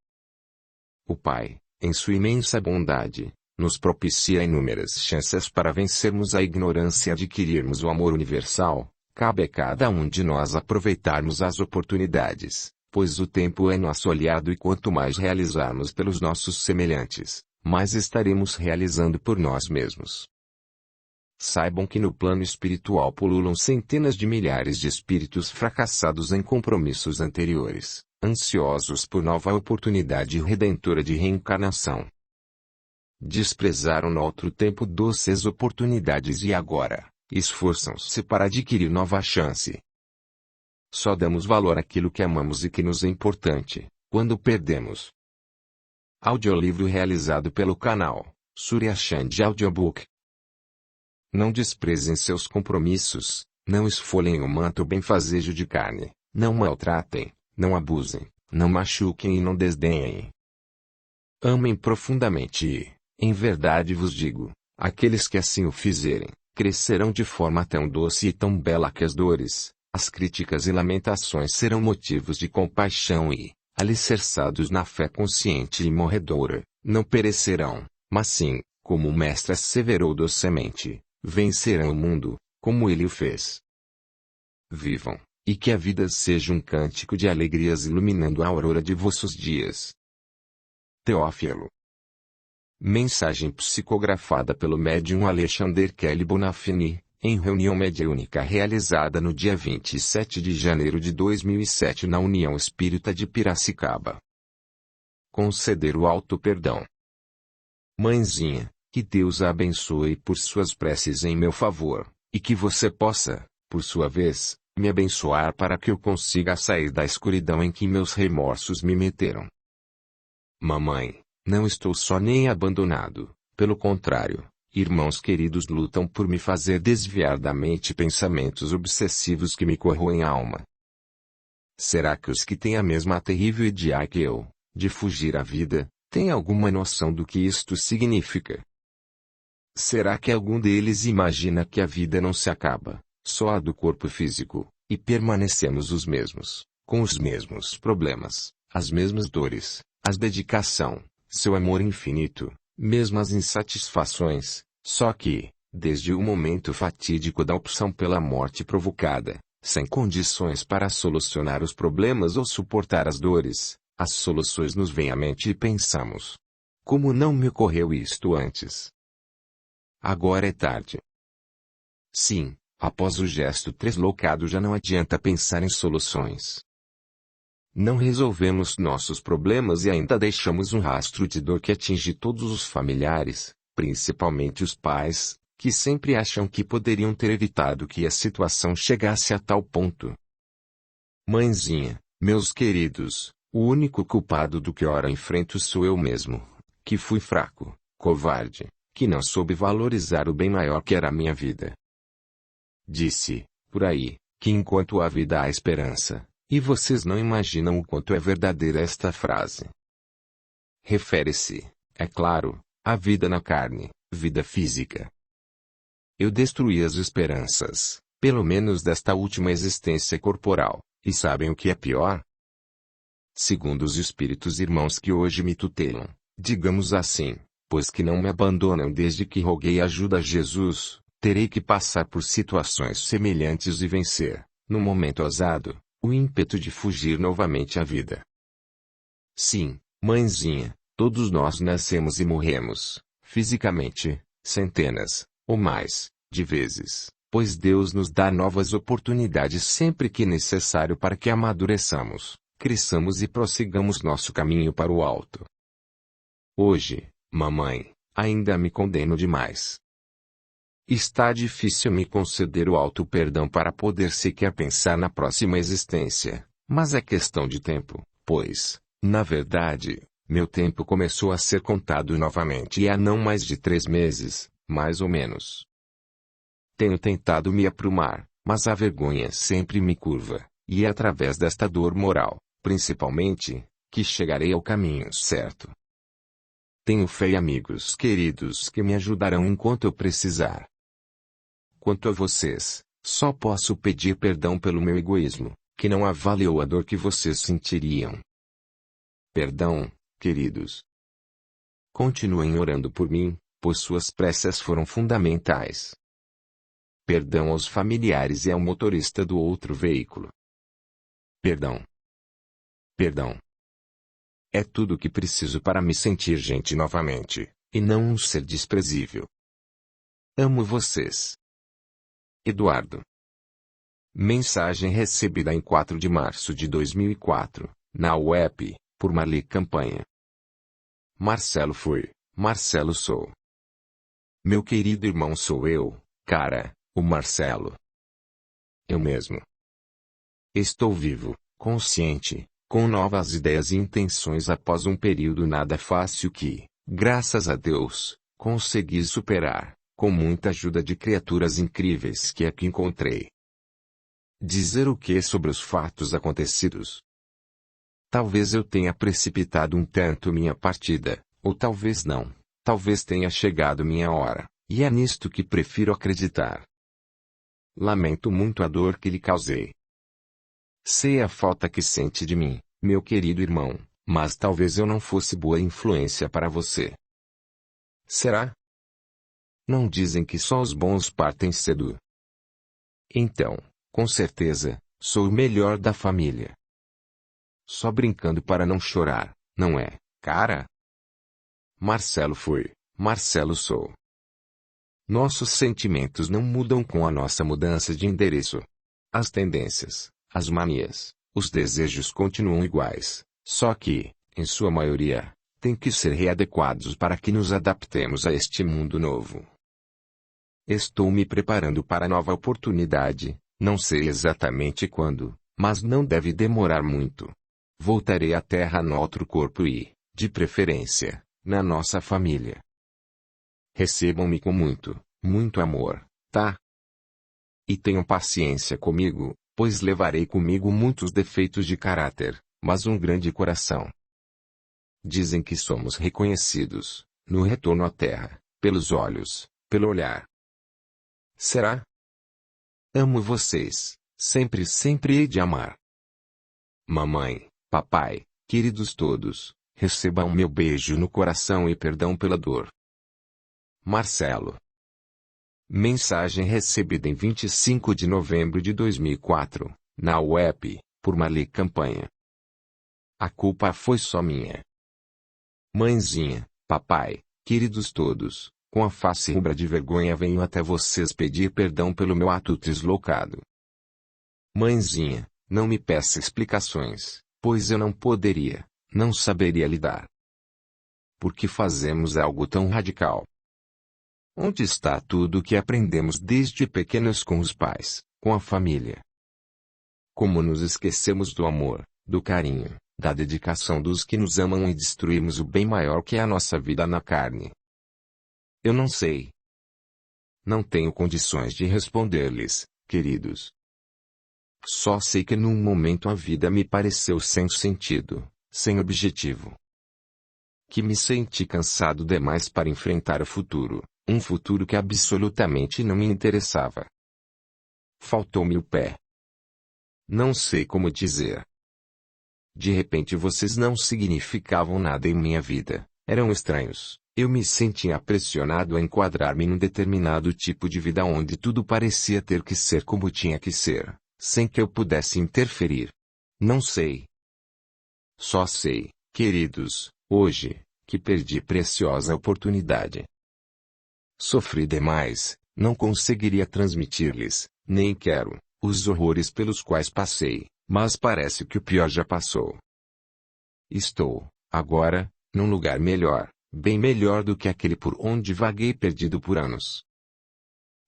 O Pai, em sua imensa bondade, nos propicia inúmeras chances para vencermos a ignorância e adquirirmos o amor universal. Cabe a cada um de nós aproveitarmos as oportunidades, pois o tempo é nosso aliado e quanto mais realizarmos pelos nossos semelhantes, mais estaremos realizando por nós mesmos. Saibam que no plano espiritual pululam centenas de milhares de espíritos fracassados em compromissos anteriores, ansiosos por nova oportunidade redentora de reencarnação. Desprezaram no outro tempo doces oportunidades e agora, esforçam-se para adquirir nova chance. Só damos valor àquilo que amamos e que nos é importante, quando perdemos. Audiolivro realizado pelo canal Surya Chand Audiobook. Não desprezem seus compromissos, não esfolhem o manto benfazejo de carne, não maltratem, não abusem, não machuquem e não desdenhem. Amem profundamente e, em verdade vos digo, aqueles que assim o fizerem, crescerão de forma tão doce e tão bela que as dores, as críticas e lamentações serão motivos de compaixão e, alicerçados na fé consciente e morredora, não perecerão, mas sim, como o mestre asseverou docemente, vencerão o mundo, como ele o fez. Vivam, e que a vida seja um cântico de alegrias iluminando a aurora de vossos dias. Teófilo. Mensagem psicografada pelo médium Alexander Kelly Bonafini, em reunião mediúnica realizada no dia 27 de janeiro de 2007 na União Espírita de Piracicaba. Conceder o alto perdão. Mãezinha, que Deus a abençoe por suas preces em meu favor, e que você possa, por sua vez, me abençoar para que eu consiga sair da escuridão em que meus remorsos me meteram. Mamãe, não estou só nem abandonado, pelo contrário, irmãos queridos lutam por me fazer desviar da mente pensamentos obsessivos que me corroem a alma. Será que os que têm a mesma terrível ideia que eu, de fugir à vida, têm alguma noção do que isto significa? Será que algum deles imagina que a vida não se acaba, só a do corpo físico, e permanecemos os mesmos, com os mesmos problemas, as mesmas dores, a dedicação, seu amor infinito, mesmas insatisfações, só que, desde o momento fatídico da opção pela morte provocada, sem condições para solucionar os problemas ou suportar as dores, as soluções nos vêm à mente e pensamos: como não me ocorreu isto antes? Agora é tarde. Sim, após o gesto deslocado já não adianta pensar em soluções. Não resolvemos nossos problemas e ainda deixamos um rastro de dor que atinge todos os familiares, principalmente os pais, que sempre acham que poderiam ter evitado que a situação chegasse a tal ponto. Mãezinha, meus queridos, o único culpado do que ora enfrento sou eu mesmo, que fui fraco, covarde, que não soube valorizar o bem maior que era a minha vida. Disse, por aí, que enquanto há vida há esperança, e vocês não imaginam o quanto é verdadeira esta frase. Refere-se, é claro, à vida na carne, vida física. Eu destruí as esperanças, pelo menos desta última existência corporal, e sabem o que é pior? Segundo os espíritos irmãos que hoje me tutelam, digamos assim, pois que não me abandonam desde que roguei ajuda a Jesus, terei que passar por situações semelhantes e vencer, no momento ousado, o ímpeto de fugir novamente à vida. Sim, mãezinha, todos nós nascemos e morremos, fisicamente, centenas, ou mais, de vezes, pois Deus nos dá novas oportunidades sempre que necessário para que amadureçamos, cresçamos e prossigamos nosso caminho para o alto. Hoje, mamãe, ainda me condeno demais. Está difícil me conceder o alto perdão para poder sequer pensar na próxima existência, mas é questão de tempo, pois, na verdade, meu tempo começou a ser contado novamente e há não mais de 3 meses, mais ou menos. Tenho tentado me aprumar, mas a vergonha sempre me curva, e é através desta dor moral, principalmente, que chegarei ao caminho certo. Tenho fé e amigos queridos que me ajudarão enquanto eu precisar. Quanto a vocês, só posso pedir perdão pelo meu egoísmo, que não avaliou a dor que vocês sentiriam. Perdão, queridos. Continuem orando por mim, pois suas preces foram fundamentais. Perdão aos familiares e ao motorista do outro veículo. Perdão. Perdão. É tudo o que preciso para me sentir gente novamente, e não um ser desprezível. Amo vocês. Eduardo. Mensagem recebida em 4 de março de 2004, na web, por Marli Campanha. Marcelo fui, Marcelo sou. Meu querido irmão sou eu, cara, o Marcelo. Eu mesmo. Estou vivo, consciente, com novas ideias e intenções após um período nada fácil que, graças a Deus, consegui superar, com muita ajuda de criaturas incríveis que aqui encontrei. Dizer o que sobre os fatos acontecidos? Talvez eu tenha precipitado um tanto minha partida, ou talvez não, talvez tenha chegado minha hora, e é nisto que prefiro acreditar. Lamento muito a dor que lhe causei. Sei a falta que sente de mim, meu querido irmão, mas talvez eu não fosse boa influência para você. Será? Não dizem que só os bons partem cedo. Então, com certeza, sou o melhor da família. Só brincando para não chorar, não é, cara? Marcelo fui, Marcelo sou. Nossos sentimentos não mudam com a nossa mudança de endereço. As tendências, as manias, os desejos continuam iguais, só que, em sua maioria, têm que ser readequados para que nos adaptemos a este mundo novo. Estou me preparando para a nova oportunidade, Não sei exatamente quando, mas não deve demorar muito. Voltarei à Terra no outro corpo e, de preferência, na nossa família. Recebam-me com muito, muito amor, tá? E tenham paciência comigo, pois levarei comigo muitos defeitos de caráter, mas um grande coração. Dizem que somos reconhecidos, no retorno à Terra, pelos olhos, pelo olhar. Será? Amo vocês, sempre hei de amar. Mamãe, papai, queridos todos, recebam meu beijo no coração e perdão pela dor. Marcelo. Mensagem recebida em 25 de novembro de 2004, na web, por Marli Campanha. A culpa foi só minha. Mãezinha, papai, queridos todos, com a face rubra de vergonha venho até vocês pedir perdão pelo meu ato deslocado. Mãezinha, não me peça explicações, pois eu não poderia, não saberia lidar. Por que fazemos algo tão radical? Onde está tudo o que aprendemos desde pequenos com os pais, com a família? Como nos esquecemos do amor, do carinho, da dedicação dos que nos amam e destruímos o bem maior que é a nossa vida na carne? Eu não sei. Não tenho condições de responder-lhes, queridos. Só sei que num momento a vida me pareceu sem sentido, sem objetivo. Que me senti cansado demais para enfrentar o futuro, um futuro que absolutamente não me interessava. Faltou-me o pé. Não sei como dizer. De repente vocês não significavam nada em minha vida, eram estranhos. Eu me sentia pressionado a enquadrar-me num determinado tipo de vida onde tudo parecia ter que ser como tinha que ser, sem que eu pudesse interferir. Não sei. Só sei, queridos, hoje, que perdi preciosa oportunidade. Sofri demais, não conseguiria transmitir-lhes, nem quero, os horrores pelos quais passei, mas parece que o pior já passou. Estou, agora, num lugar melhor. Bem melhor do que aquele por onde vaguei perdido por anos.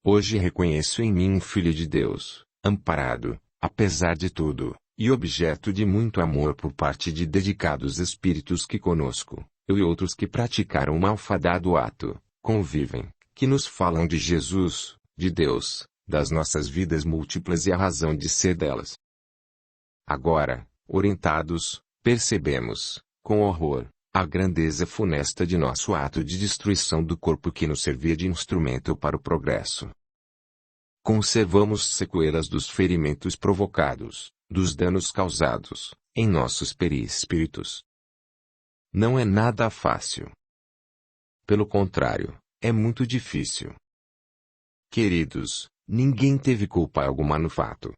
Hoje reconheço em mim um filho de Deus, amparado, apesar de tudo, e objeto de muito amor por parte de dedicados espíritos que conosco, eu e outros que praticaram o malfadado ato, convivem, que nos falam de Jesus, de Deus, das nossas vidas múltiplas e a razão de ser delas. Agora, orientados, percebemos, com horror, a grandeza funesta de nosso ato de destruição do corpo que nos servia de instrumento para o progresso. Conservamos sequelas dos ferimentos provocados, dos danos causados, em nossos perispíritos. Não é nada fácil. Pelo contrário, é muito difícil. Queridos, ninguém teve culpa alguma no fato.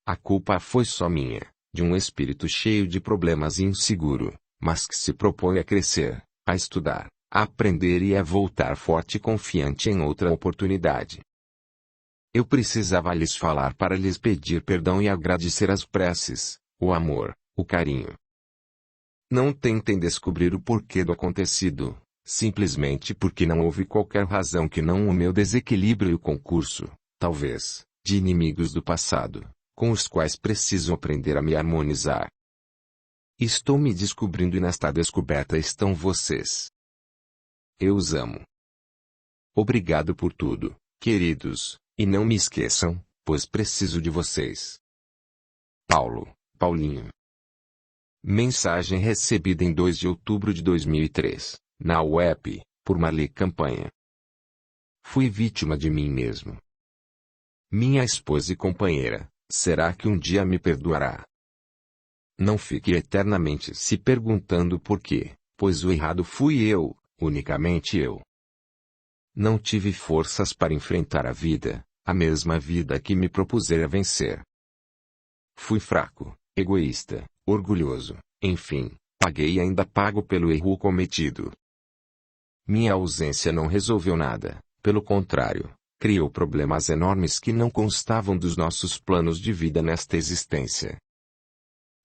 A culpa foi só minha, de um espírito cheio de problemas e inseguro, mas que se propõe a crescer, a estudar, a aprender e a voltar forte e confiante em outra oportunidade. Eu precisava lhes falar para lhes pedir perdão e agradecer as preces, o amor, o carinho. Não tentem descobrir o porquê do acontecido, simplesmente porque não houve qualquer razão que não o meu desequilíbrio e o concurso, talvez, de inimigos do passado, com os quais preciso aprender a me harmonizar. Estou me descobrindo e nesta descoberta estão vocês. Eu os amo. Obrigado por tudo, queridos, e não me esqueçam, pois preciso de vocês. Paulinho. Mensagem recebida em 2 de outubro de 2003, na web, por Marli Campanha. Fui vítima de mim mesmo. Minha esposa e companheira, será que um dia me perdoará? Não fique eternamente se perguntando por quê, pois o errado fui eu, unicamente eu. Não tive forças para enfrentar a vida, a mesma vida que me propusera vencer. Fui fraco, egoísta, orgulhoso, enfim, paguei e ainda pago pelo erro cometido. Minha ausência não resolveu nada, pelo contrário, criou problemas enormes que não constavam dos nossos planos de vida nesta existência.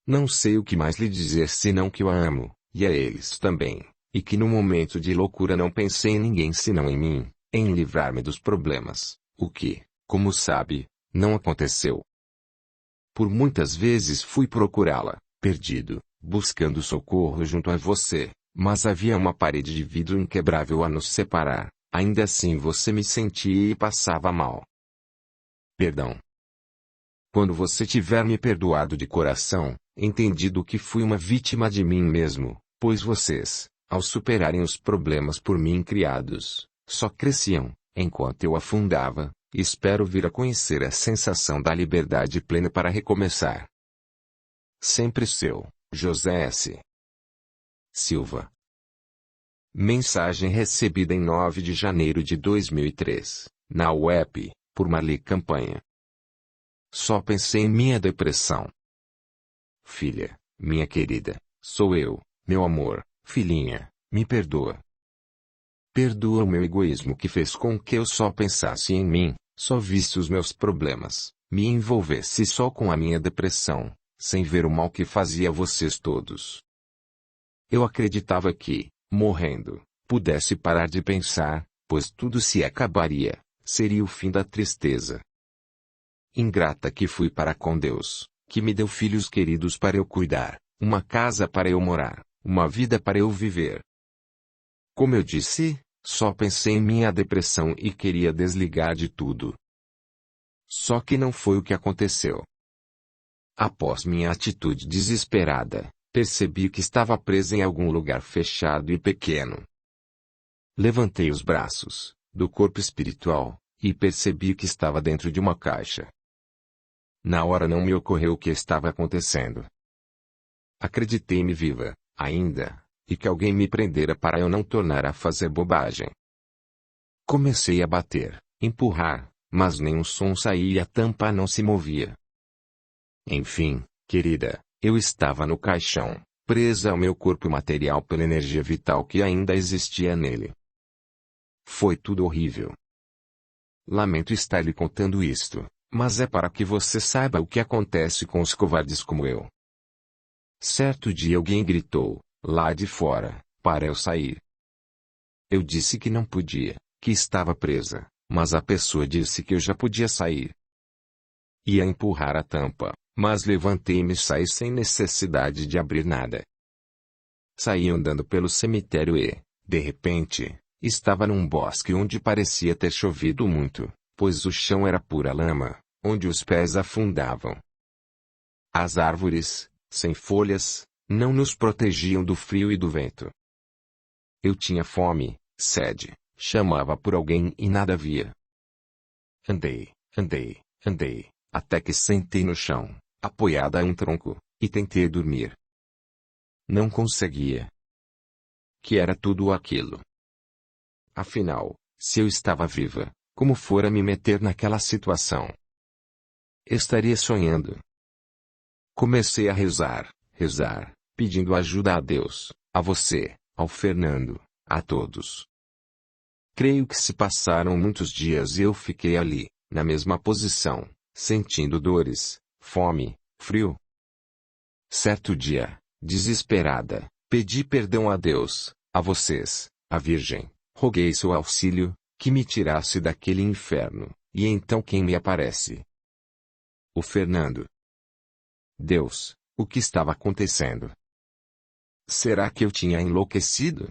Não sei o que mais lhe dizer senão que eu a amo, e a eles também, e que no momento de loucura não pensei em ninguém senão em mim, em livrar-me dos problemas, o que, como sabe, não aconteceu. Por muitas vezes fui procurá-la, perdido, buscando socorro junto a você, mas havia uma parede de vidro inquebrável a nos separar. Ainda assim você me sentia e passava mal. Perdão. Quando você tiver me perdoado de coração, entendido que fui uma vítima de mim mesmo, pois vocês, ao superarem os problemas por mim criados, só cresciam, enquanto eu afundava, espero vir a conhecer a sensação da liberdade plena para recomeçar. Sempre seu, José S. Silva. Mensagem recebida em 9 de janeiro de 2003, na web, por Marli Campanha. Só pensei em minha depressão. Filha, minha querida, sou eu, meu amor, filhinha, me perdoa. Perdoa o meu egoísmo que fez com que eu só pensasse em mim, só visse os meus problemas, me envolvesse só com a minha depressão, sem ver o mal que fazia a vocês todos. Eu acreditava que, morrendo, pudesse parar de pensar, pois tudo se acabaria, seria o fim da tristeza. Ingrata que fui para com Deus, que me deu filhos queridos para eu cuidar, uma casa para eu morar, uma vida para eu viver. Como eu disse, só pensei em minha depressão e queria desligar de tudo. Só que não foi o que aconteceu. Após minha atitude desesperada, percebi que estava presa em algum lugar fechado e pequeno. Levantei os braços, do corpo espiritual, e percebi que estava dentro de uma caixa. Na hora não me ocorreu o que estava acontecendo. Acreditei-me viva, ainda, e que alguém me prendera para eu não tornar a fazer bobagem. Comecei a bater, empurrar, mas nenhum som saía e a tampa não se movia. Enfim, querida, eu estava no caixão, presa ao meu corpo material pela energia vital que ainda existia nele. Foi tudo horrível. Lamento estar lhe contando isto, mas é para que você saiba o que acontece com os covardes como eu. Certo dia alguém gritou, lá de fora, para eu sair. Eu disse que não podia, que estava presa, mas a pessoa disse que eu já podia sair. Ia empurrar a tampa, mas levantei-me e saí sem necessidade de abrir nada. Saí andando pelo cemitério e, de repente, estava num bosque onde parecia ter chovido muito, pois o chão era pura lama, onde os pés afundavam. As árvores, sem folhas, não nos protegiam do frio e do vento. Eu tinha fome, sede, chamava por alguém e nada havia. Andei, até que sentei no chão, apoiada a um tronco, e tentei dormir. Não conseguia. Que era tudo aquilo? Afinal, se eu estava viva, como fora me meter naquela situação? Estaria sonhando. Comecei a rezar, pedindo ajuda a Deus, a você, ao Fernando, a todos. Creio que se passaram muitos dias e eu fiquei ali, na mesma posição, sentindo dores, fome, frio. Certo dia, desesperada, pedi perdão a Deus, a vocês, a Virgem, roguei seu auxílio, que me tirasse daquele inferno, e então quem me aparece? O Fernando. Deus, o que estava acontecendo? Será que eu tinha enlouquecido?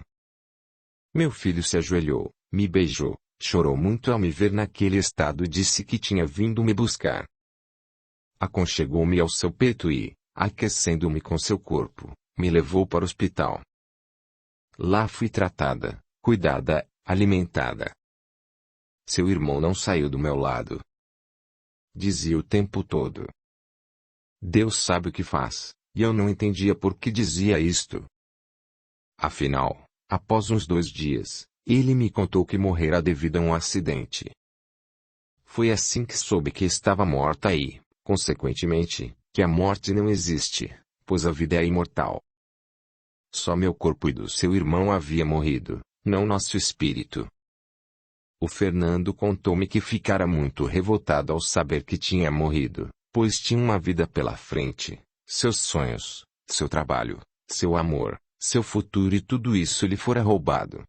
Meu filho se ajoelhou, me beijou, chorou muito ao me ver naquele estado e disse que tinha vindo me buscar. Aconchegou-me ao seu peito e, aquecendo-me com seu corpo, me levou para o hospital. Lá fui tratada, cuidada, alimentada. Seu irmão não saiu do meu lado. Dizia o tempo todo: Deus sabe o que faz, e eu não entendia por que dizia isto. Afinal, após uns 2 dias, ele me contou que morrera devido a um acidente. Foi assim que soube que estava morta e, consequentemente, que a morte não existe, pois a vida é imortal. Só meu corpo e do seu irmão havia morrido, não nosso espírito. O Fernando contou-me que ficara muito revoltado ao saber que tinha morrido, pois tinha uma vida pela frente, seus sonhos, seu trabalho, seu amor, seu futuro e tudo isso lhe fora roubado.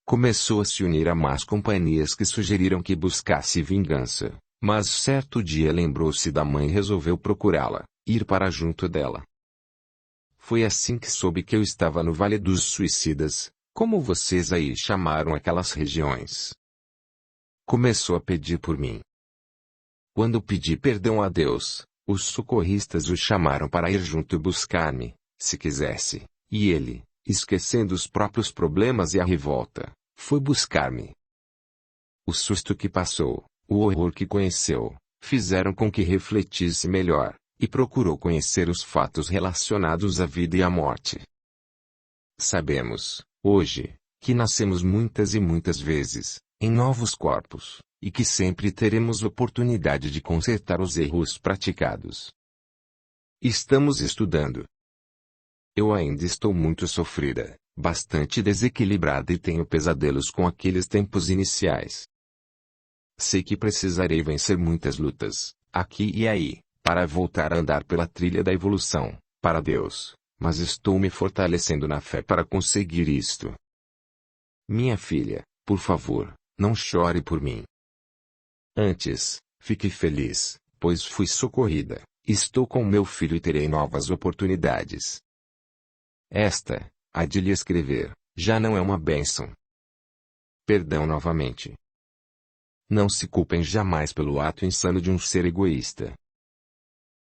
Começou a se unir a más companhias que sugeriram que buscasse vingança, Mas certo dia lembrou-se da mãe e resolveu procurá-la, ir para junto dela. Foi assim que soube que eu estava no Vale dos Suicidas, como vocês aí chamaram aquelas regiões. Começou a pedir por mim. Quando pedi perdão a Deus, os socorristas o chamaram para ir junto buscar-me, se quisesse, e ele, esquecendo os próprios problemas e a revolta, foi buscar-me. O susto que passou, o horror que conheceu, fizeram com que refletisse melhor, e procurou conhecer os fatos relacionados à vida e à morte. Sabemos, hoje, que nascemos muitas e muitas vezes, em novos corpos, e que sempre teremos oportunidade de consertar os erros praticados. Estamos estudando. Eu ainda estou muito sofrida, bastante desequilibrada e tenho pesadelos com aqueles tempos iniciais. Sei que precisarei vencer muitas lutas, aqui e aí, para voltar a andar pela trilha da evolução, para Deus, mas estou me fortalecendo na fé para conseguir isto. Minha filha, por favor, não chore por mim. Antes, fique feliz, pois fui socorrida, estou com meu filho e terei novas oportunidades. Esta, há de lhe escrever, já não é uma bênção. Perdão novamente. Não se culpem jamais pelo ato insano de um ser egoísta.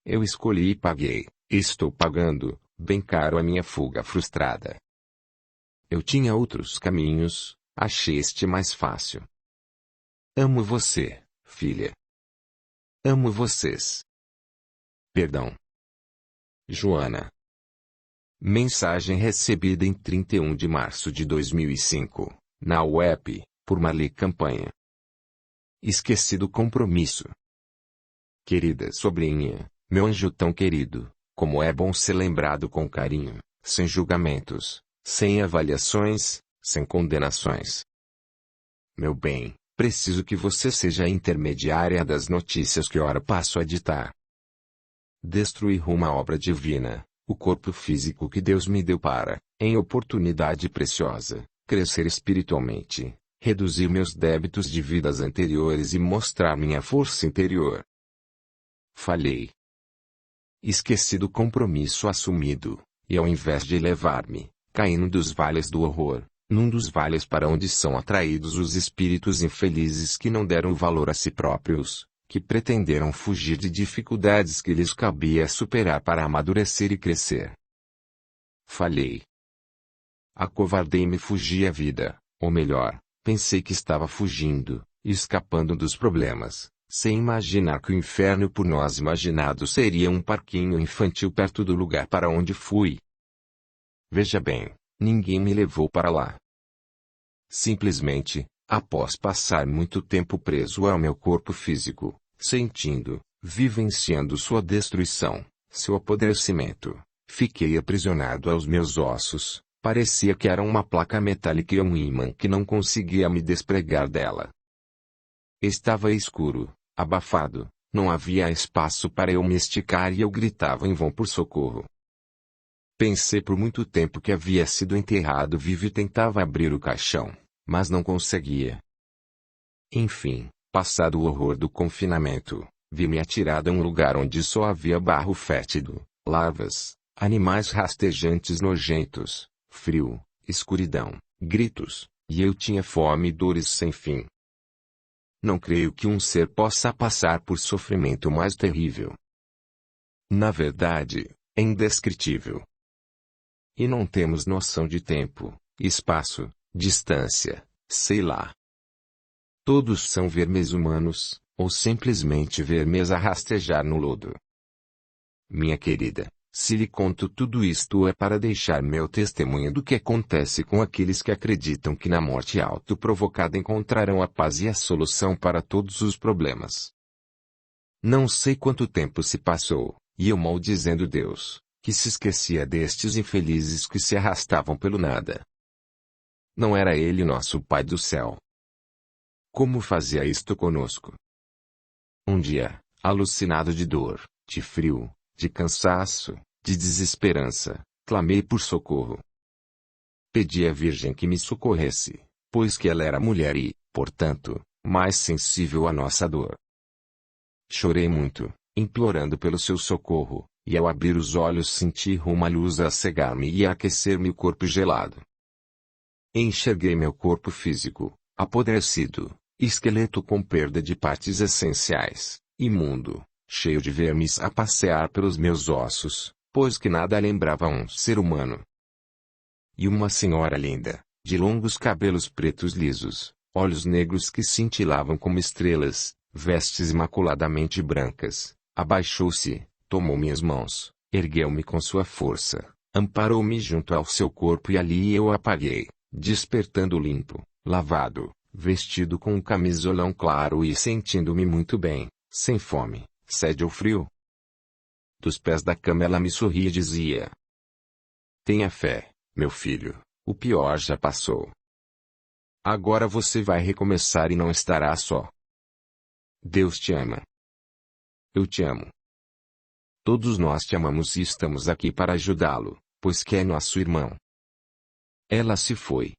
Eu escolhi e paguei, estou pagando, bem caro a minha fuga frustrada. Eu tinha outros caminhos, achei este mais fácil. Amo você, filha. Amo vocês. Perdão. Joana. Mensagem recebida em 31 de março de 2005, na web, por Marli Campanha. Esqueci do compromisso. Querida sobrinha, meu anjo tão querido, como é bom ser lembrado com carinho, sem julgamentos, sem avaliações, sem condenações. Meu bem, preciso que você seja a intermediária das notícias que ora passo a ditar. Destruir uma obra divina, o corpo físico que Deus me deu para, em oportunidade preciosa, crescer espiritualmente, reduzir meus débitos de vidas anteriores e mostrar minha força interior. Falhei. Esqueci do compromisso assumido, e ao invés de elevar-me, caí num dos vales do horror, num dos vales para onde são atraídos os espíritos infelizes que não deram valor a si próprios, que pretenderam fugir de dificuldades que lhes cabia superar para amadurecer e crescer. Falhei. Acovardei-me e fugi à vida, ou melhor, pensei que estava fugindo, escapando dos problemas, sem imaginar que o inferno por nós imaginado seria um parquinho infantil perto do lugar para onde fui. Veja bem, ninguém me levou para lá. Simplesmente, após passar muito tempo preso ao meu corpo físico, sentindo, vivenciando sua destruição, seu apodrecimento, fiquei aprisionado aos meus ossos, parecia que era uma placa metálica e um ímã que não conseguia me despregar dela. Estava escuro, abafado, não havia espaço para eu me esticar e eu gritava em vão por socorro. Pensei por muito tempo que havia sido enterrado vivo e tentava abrir o caixão, mas não conseguia. Enfim, passado o horror do confinamento, vi-me atirado a um lugar onde só havia barro fétido, larvas, animais rastejantes nojentos, frio, escuridão, gritos, e eu tinha fome e dores sem fim. Não creio que um ser possa passar por sofrimento mais terrível. Na verdade, é indescritível. E não temos noção de tempo, espaço, distância, sei lá. Todos são vermes humanos, ou simplesmente vermes a rastejar no lodo. Minha querida, se lhe conto tudo isto é para deixar meu testemunho do que acontece com aqueles que acreditam que na morte autoprovocada encontrarão a paz e a solução para todos os problemas. Não sei quanto tempo se passou, e eu maldizendo Deus, que se esquecia destes infelizes que se arrastavam pelo nada. Não era ele nosso Pai do céu? Como fazia isto conosco? Um dia, alucinado de dor, de frio, de cansaço, de desesperança, clamei por socorro. Pedi à Virgem que me socorresse, pois que ela era mulher e, portanto, mais sensível à nossa dor. Chorei muito, implorando pelo seu socorro, e ao abrir os olhos senti uma luz a cegar-me e a aquecer-me o corpo gelado. Enxerguei meu corpo físico, apodrecido, esqueleto com perda de partes essenciais, imundo, cheio de vermes a passear pelos meus ossos, pois que nada lembrava um ser humano. E uma senhora linda, de longos cabelos pretos lisos, olhos negros que cintilavam como estrelas, vestes imaculadamente brancas, abaixou-se, tomou minhas mãos, ergueu-me com sua força, amparou-me junto ao seu corpo e ali eu apaguei, despertando limpo, lavado, vestido com um camisolão claro e sentindo-me muito bem, sem fome, sede ou frio. Dos pés da cama ela me sorria e dizia: tenha fé, meu filho, o pior já passou. Agora você vai recomeçar e não estará só. Deus te ama. Eu te amo. Todos nós te amamos e estamos aqui para ajudá-lo, pois que é nosso irmão. Ela se foi.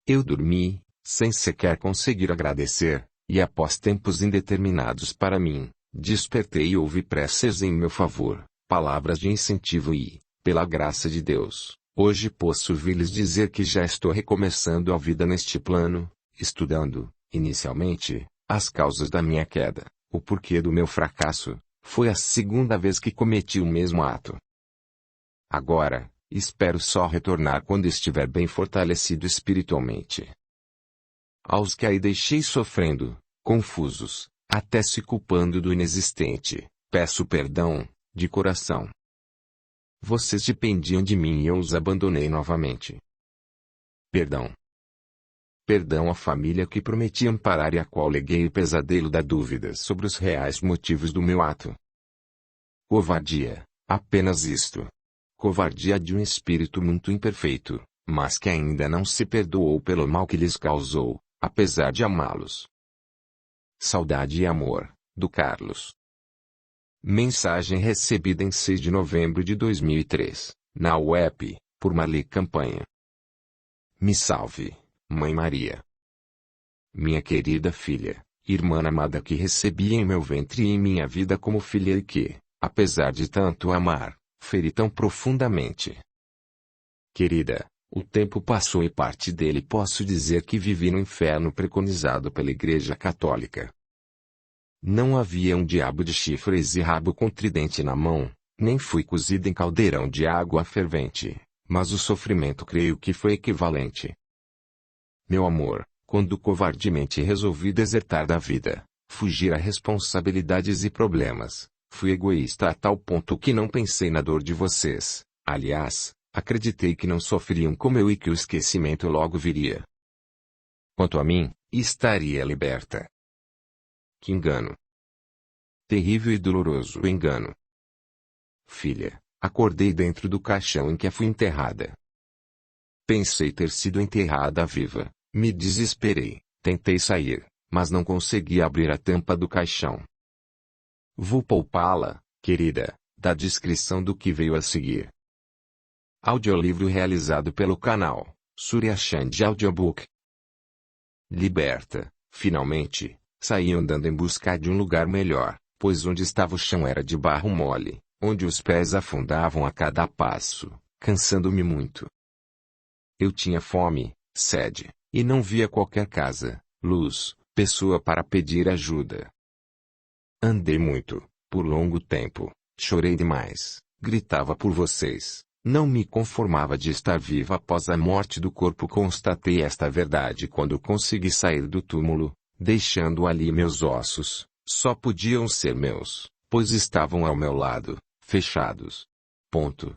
Eu dormi, sem sequer conseguir agradecer, e após tempos indeterminados para mim, despertei e ouvi preces em meu favor, palavras de incentivo e, pela graça de Deus, hoje posso ouvir-lhes dizer que já estou recomeçando a vida neste plano, estudando, inicialmente, as causas da minha queda, o porquê do meu fracasso. Foi a segunda vez que cometi o mesmo ato. Agora, espero só retornar quando estiver bem fortalecido espiritualmente. Aos que aí deixei sofrendo, confusos, até se culpando do inexistente, peço perdão, de coração. Vocês dependiam de mim e eu os abandonei novamente. Perdão. Perdão à família que prometi amparar e à qual leguei o pesadelo da dúvida sobre os reais motivos do meu ato. Covardia, apenas isto. Covardia de um espírito muito imperfeito, mas que ainda não se perdoou pelo mal que lhes causou, apesar de amá-los. Saudade e amor, do Carlos. Mensagem recebida em 6 de novembro de 2003, na web, por Marli Campanha. Me salve, Mãe Maria. Minha querida filha, irmã amada que recebi em meu ventre e em minha vida como filha e que, apesar de tanto amar, feri tão profundamente. Querida, o tempo passou e parte dele posso dizer que vivi no inferno preconizado pela Igreja Católica. Não havia um diabo de chifres e rabo com tridente na mão, nem fui cozido em caldeirão de água fervente, mas o sofrimento creio que foi equivalente. Meu amor, quando covardemente resolvi desertar da vida, fugir a responsabilidades e problemas, fui egoísta a tal ponto que não pensei na dor de vocês, aliás, acreditei que não sofriam como eu e que o esquecimento logo viria. Quanto a mim, estaria liberta. Que engano! Terrível e doloroso engano. Filha, acordei dentro do caixão em que fui enterrada. Pensei ter sido enterrada viva, me desesperei, tentei sair, mas não consegui abrir a tampa do caixão. Vou poupá-la, querida, da descrição do que veio a seguir. Audiolivro realizado pelo canal Surya Chand Audiobook. Liberta, finalmente, saí andando em busca de um lugar melhor, pois onde estava o chão era de barro mole, onde os pés afundavam a cada passo, cansando-me muito. Eu tinha fome, sede, e não via qualquer casa, luz, pessoa para pedir ajuda. Andei muito, por longo tempo, chorei demais, gritava por vocês, não me conformava de estar viva após a morte do corpo. Constatei esta verdade quando consegui sair do túmulo, deixando ali meus ossos, só podiam ser meus, pois estavam ao meu lado, fechados. Ponto.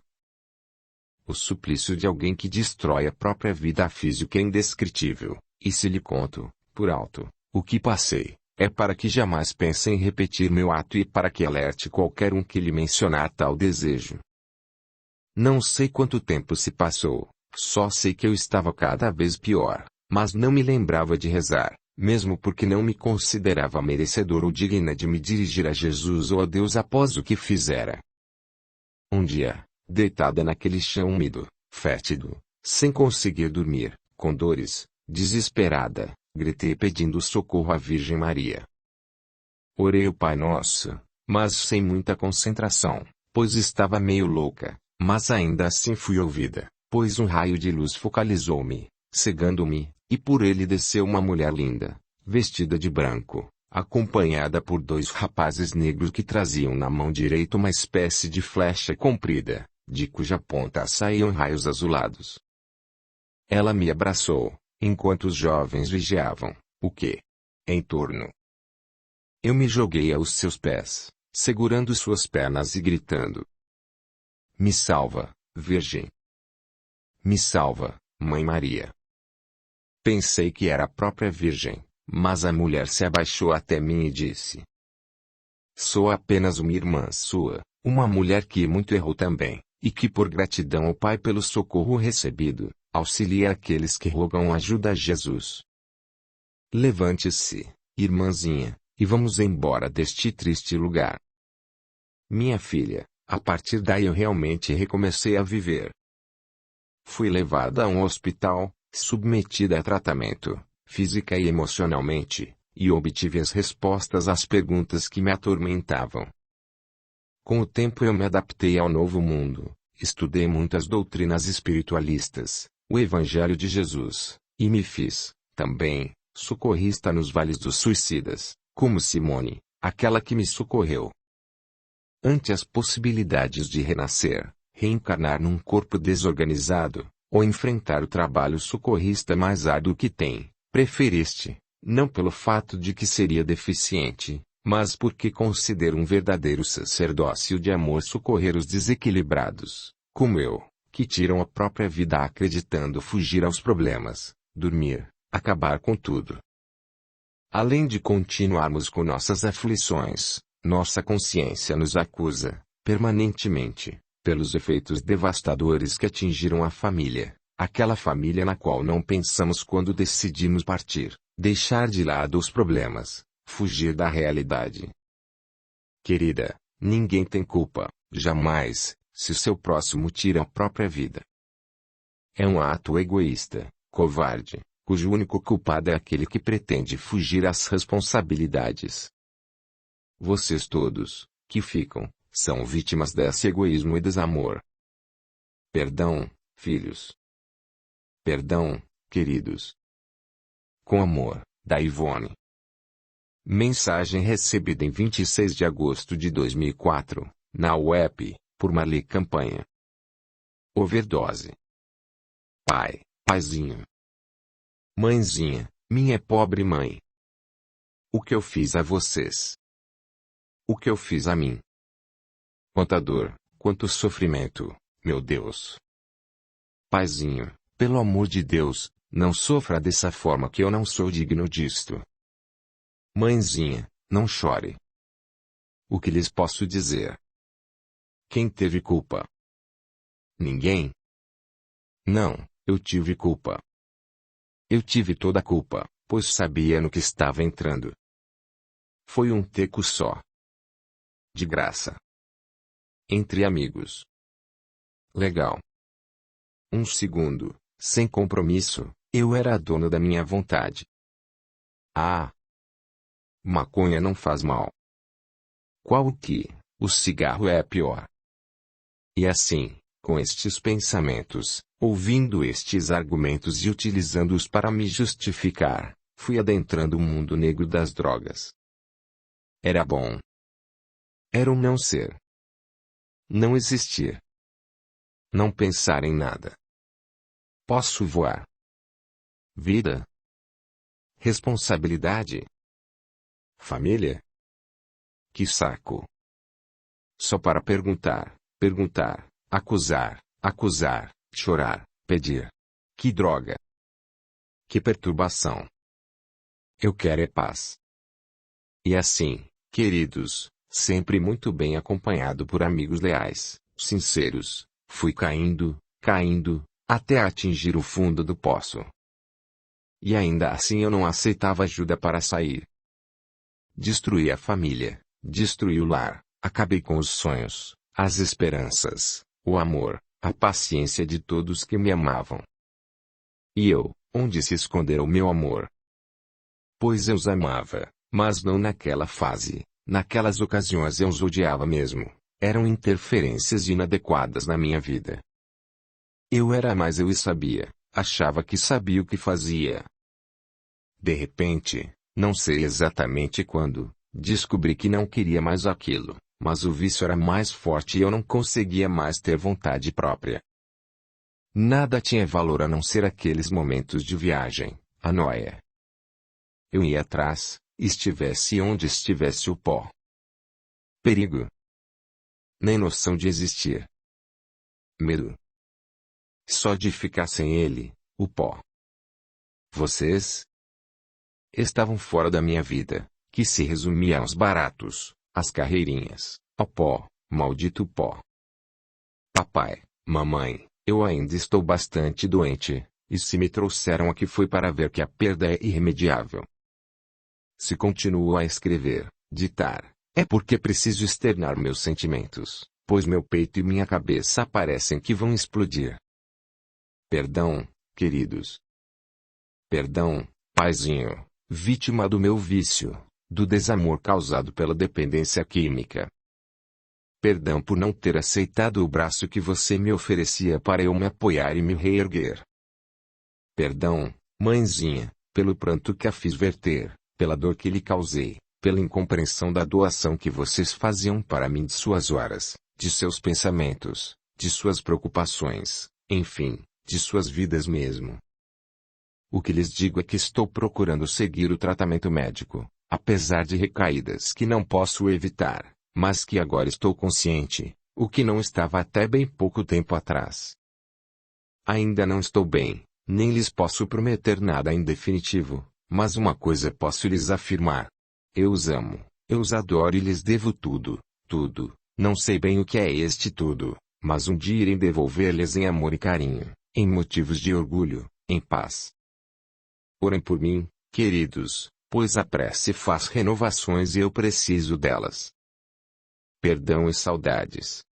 O suplício de alguém que destrói a própria vida física é indescritível, e se lhe conto, por alto, o que passei, é para que jamais pense em repetir meu ato e para que alerte qualquer um que lhe mencionar tal desejo. Não sei quanto tempo se passou, só sei que eu estava cada vez pior, mas não me lembrava de rezar, mesmo porque não me considerava merecedor ou digna de me dirigir a Jesus ou a Deus após o que fizera. Um dia, deitada naquele chão úmido, fétido, sem conseguir dormir, com dores, desesperada, gritei pedindo socorro à Virgem Maria. Orei o Pai Nosso, mas sem muita concentração, pois estava meio louca, mas ainda assim fui ouvida, pois um raio de luz focalizou-me, cegando-me, e por ele desceu uma mulher linda, vestida de branco, acompanhada por dois rapazes negros que traziam na mão direita uma espécie de flecha comprida, de cuja ponta saíam raios azulados. Ela me abraçou, enquanto os jovens vigiavam, o que? Em torno. Eu me joguei aos seus pés, segurando suas pernas e gritando: Me salva, Virgem! Me salva, Mãe Maria! Pensei que era a própria Virgem, mas a mulher se abaixou até mim e disse: Sou apenas uma irmã sua, uma mulher que muito errou também, e que por gratidão ao Pai pelo socorro recebido, auxilia aqueles que rogam ajuda a Jesus. Levante-se, irmãzinha, e vamos embora deste triste lugar. Minha filha, a partir daí eu realmente recomecei a viver. Fui levada a um hospital, submetida a tratamento, física e emocionalmente, e obtive as respostas às perguntas que me atormentavam. Com o tempo eu me adaptei ao novo mundo, estudei muitas doutrinas espiritualistas, o Evangelho de Jesus, e me fiz, também, socorrista nos vales dos suicidas, como Simone, aquela que me socorreu. Ante as possibilidades de renascer, reencarnar num corpo desorganizado, ou enfrentar o trabalho socorrista mais árduo que tem, preferiste, não pelo fato de que seria deficiente, mas porque considero um verdadeiro sacerdócio de amor socorrer os desequilibrados, como eu, que tiram a própria vida acreditando fugir aos problemas, dormir, acabar com tudo. Além de continuarmos com nossas aflições, nossa consciência nos acusa, permanentemente, pelos efeitos devastadores que atingiram a família, aquela família na qual não pensamos quando decidimos partir, deixar de lado os problemas, fugir da realidade. Querida, ninguém tem culpa, jamais, se seu próximo tira a própria vida. É um ato egoísta, covarde, cujo único culpado é aquele que pretende fugir às responsabilidades. Vocês todos, que ficam, são vítimas desse egoísmo e desamor. Perdão, filhos. Perdão, queridos. Com amor, da Ivone. Mensagem recebida em 26 de agosto de 2004, na web, por Marli Campanha. Overdose. Pai, paizinho. Mãezinha, minha pobre mãe. O que eu fiz a vocês? O que eu fiz a mim? Quanta dor, quanto sofrimento, meu Deus. Paizinho, pelo amor de Deus, não sofra dessa forma que eu não sou digno disto. Mãezinha, não chore. O que lhes posso dizer? Quem teve culpa? Ninguém? Não, eu tive culpa. Eu tive toda a culpa, pois sabia no que estava entrando. Foi um teco só. De graça. Entre amigos. Legal. Um segundo, sem compromisso, eu era a dona da minha vontade. Ah! Maconha não faz mal. Qual o que? O cigarro é pior. E assim, com estes pensamentos, ouvindo estes argumentos e utilizando-os para me justificar, fui adentrando o mundo negro das drogas. Era bom. Era um não ser. Não existir. Não pensar em nada. Posso voar. Vida. Responsabilidade. Família. Que saco. Só para perguntar, perguntar, acusar, acusar, chorar, pedir. Que droga. Que perturbação. Eu quero é paz. E assim, queridos, sempre muito bem acompanhado por amigos leais, sinceros, fui caindo, caindo, até atingir o fundo do poço. E ainda assim eu não aceitava ajuda para sair. Destruí a família, destruí o lar, acabei com os sonhos, as esperanças, o amor, a paciência de todos que me amavam. E eu, onde se escondera o meu amor? Pois eu os amava, Mas não naquela fase. Naquelas ocasiões eu os odiava mesmo. Eram interferências inadequadas na minha vida. Eu era mais eu e sabia. Achava que sabia o que fazia. De repente, não sei exatamente quando, descobri que não queria mais aquilo, mas o vício era mais forte e eu não conseguia mais ter vontade própria. Nada tinha valor a não ser aqueles momentos de viagem, a nóia. Eu ia atrás, estivesse onde estivesse o pó. Perigo. Nem noção de existir. Medo. Só de ficar sem ele, o pó. Vocês estavam fora da minha vida, que se resumia aos baratos, às carreirinhas, ao pó, maldito pó. Papai, mamãe, eu ainda estou bastante doente, e se me trouxeram aqui foi para ver que a perda é irremediável. Se continuo a escrever, ditar, é porque preciso externar meus sentimentos, pois meu peito e minha cabeça parecem que vão explodir. Perdão, queridos. Perdão, paizinho, vítima do meu vício, do desamor causado pela dependência química. Perdão por não ter aceitado o braço que você me oferecia para eu me apoiar e me reerguer. Perdão, mãezinha, pelo pranto que a fiz verter, pela dor que lhe causei, pela incompreensão da doação que vocês faziam para mim de suas horas, de seus pensamentos, de suas preocupações, enfim, de suas vidas mesmo. O que lhes digo é que estou procurando seguir o tratamento médico, apesar de recaídas que não posso evitar, mas que agora estou consciente, o que não estava até bem pouco tempo atrás. Ainda não estou bem, nem lhes posso prometer nada em definitivo, mas uma coisa posso lhes afirmar. Eu os amo, eu os adoro e lhes devo tudo, tudo, não sei bem o que é este tudo, mas um dia irei devolver-lhes em amor e carinho, em motivos de orgulho, em paz. Orem por mim, queridos, pois a prece faz renovações e eu preciso delas. Perdão e saudades.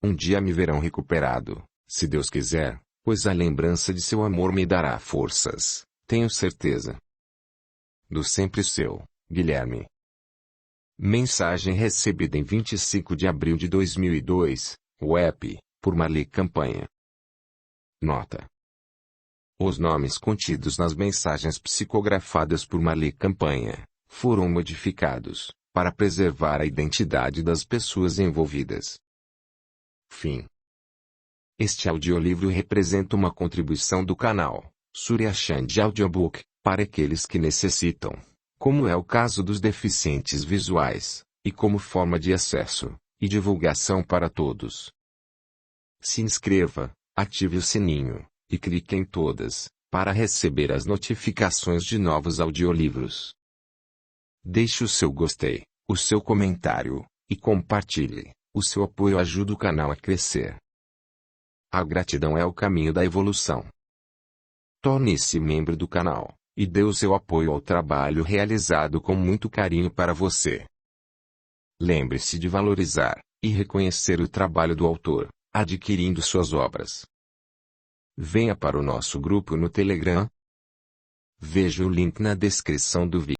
Um dia me verão recuperado, se Deus quiser, pois a lembrança de seu amor me dará forças, tenho certeza. Do sempre seu, Guilherme. Mensagem recebida em 25 de abril de 2002, web, por Marli Campanha. Nota. Os nomes contidos nas mensagens psicografadas por Marli Campanha foram modificados para preservar a identidade das pessoas envolvidas. Fim. Este audiolivro representa uma contribuição do canal Surya Chand Audiobook para aqueles que necessitam, como é o caso dos deficientes visuais, e como forma de acesso e divulgação para todos. Se inscreva, ative o sininho e clique em todas, para receber as notificações de novos audiolivros. Deixe o seu gostei, o seu comentário, e compartilhe. O seu apoio ajuda o canal a crescer. A gratidão é o caminho da evolução. Torne-se membro do canal, e dê o seu apoio ao trabalho realizado com muito carinho para você. Lembre-se de valorizar e reconhecer o trabalho do autor, adquirindo suas obras. Venha para o nosso grupo no Telegram. Veja o link na descrição do vídeo.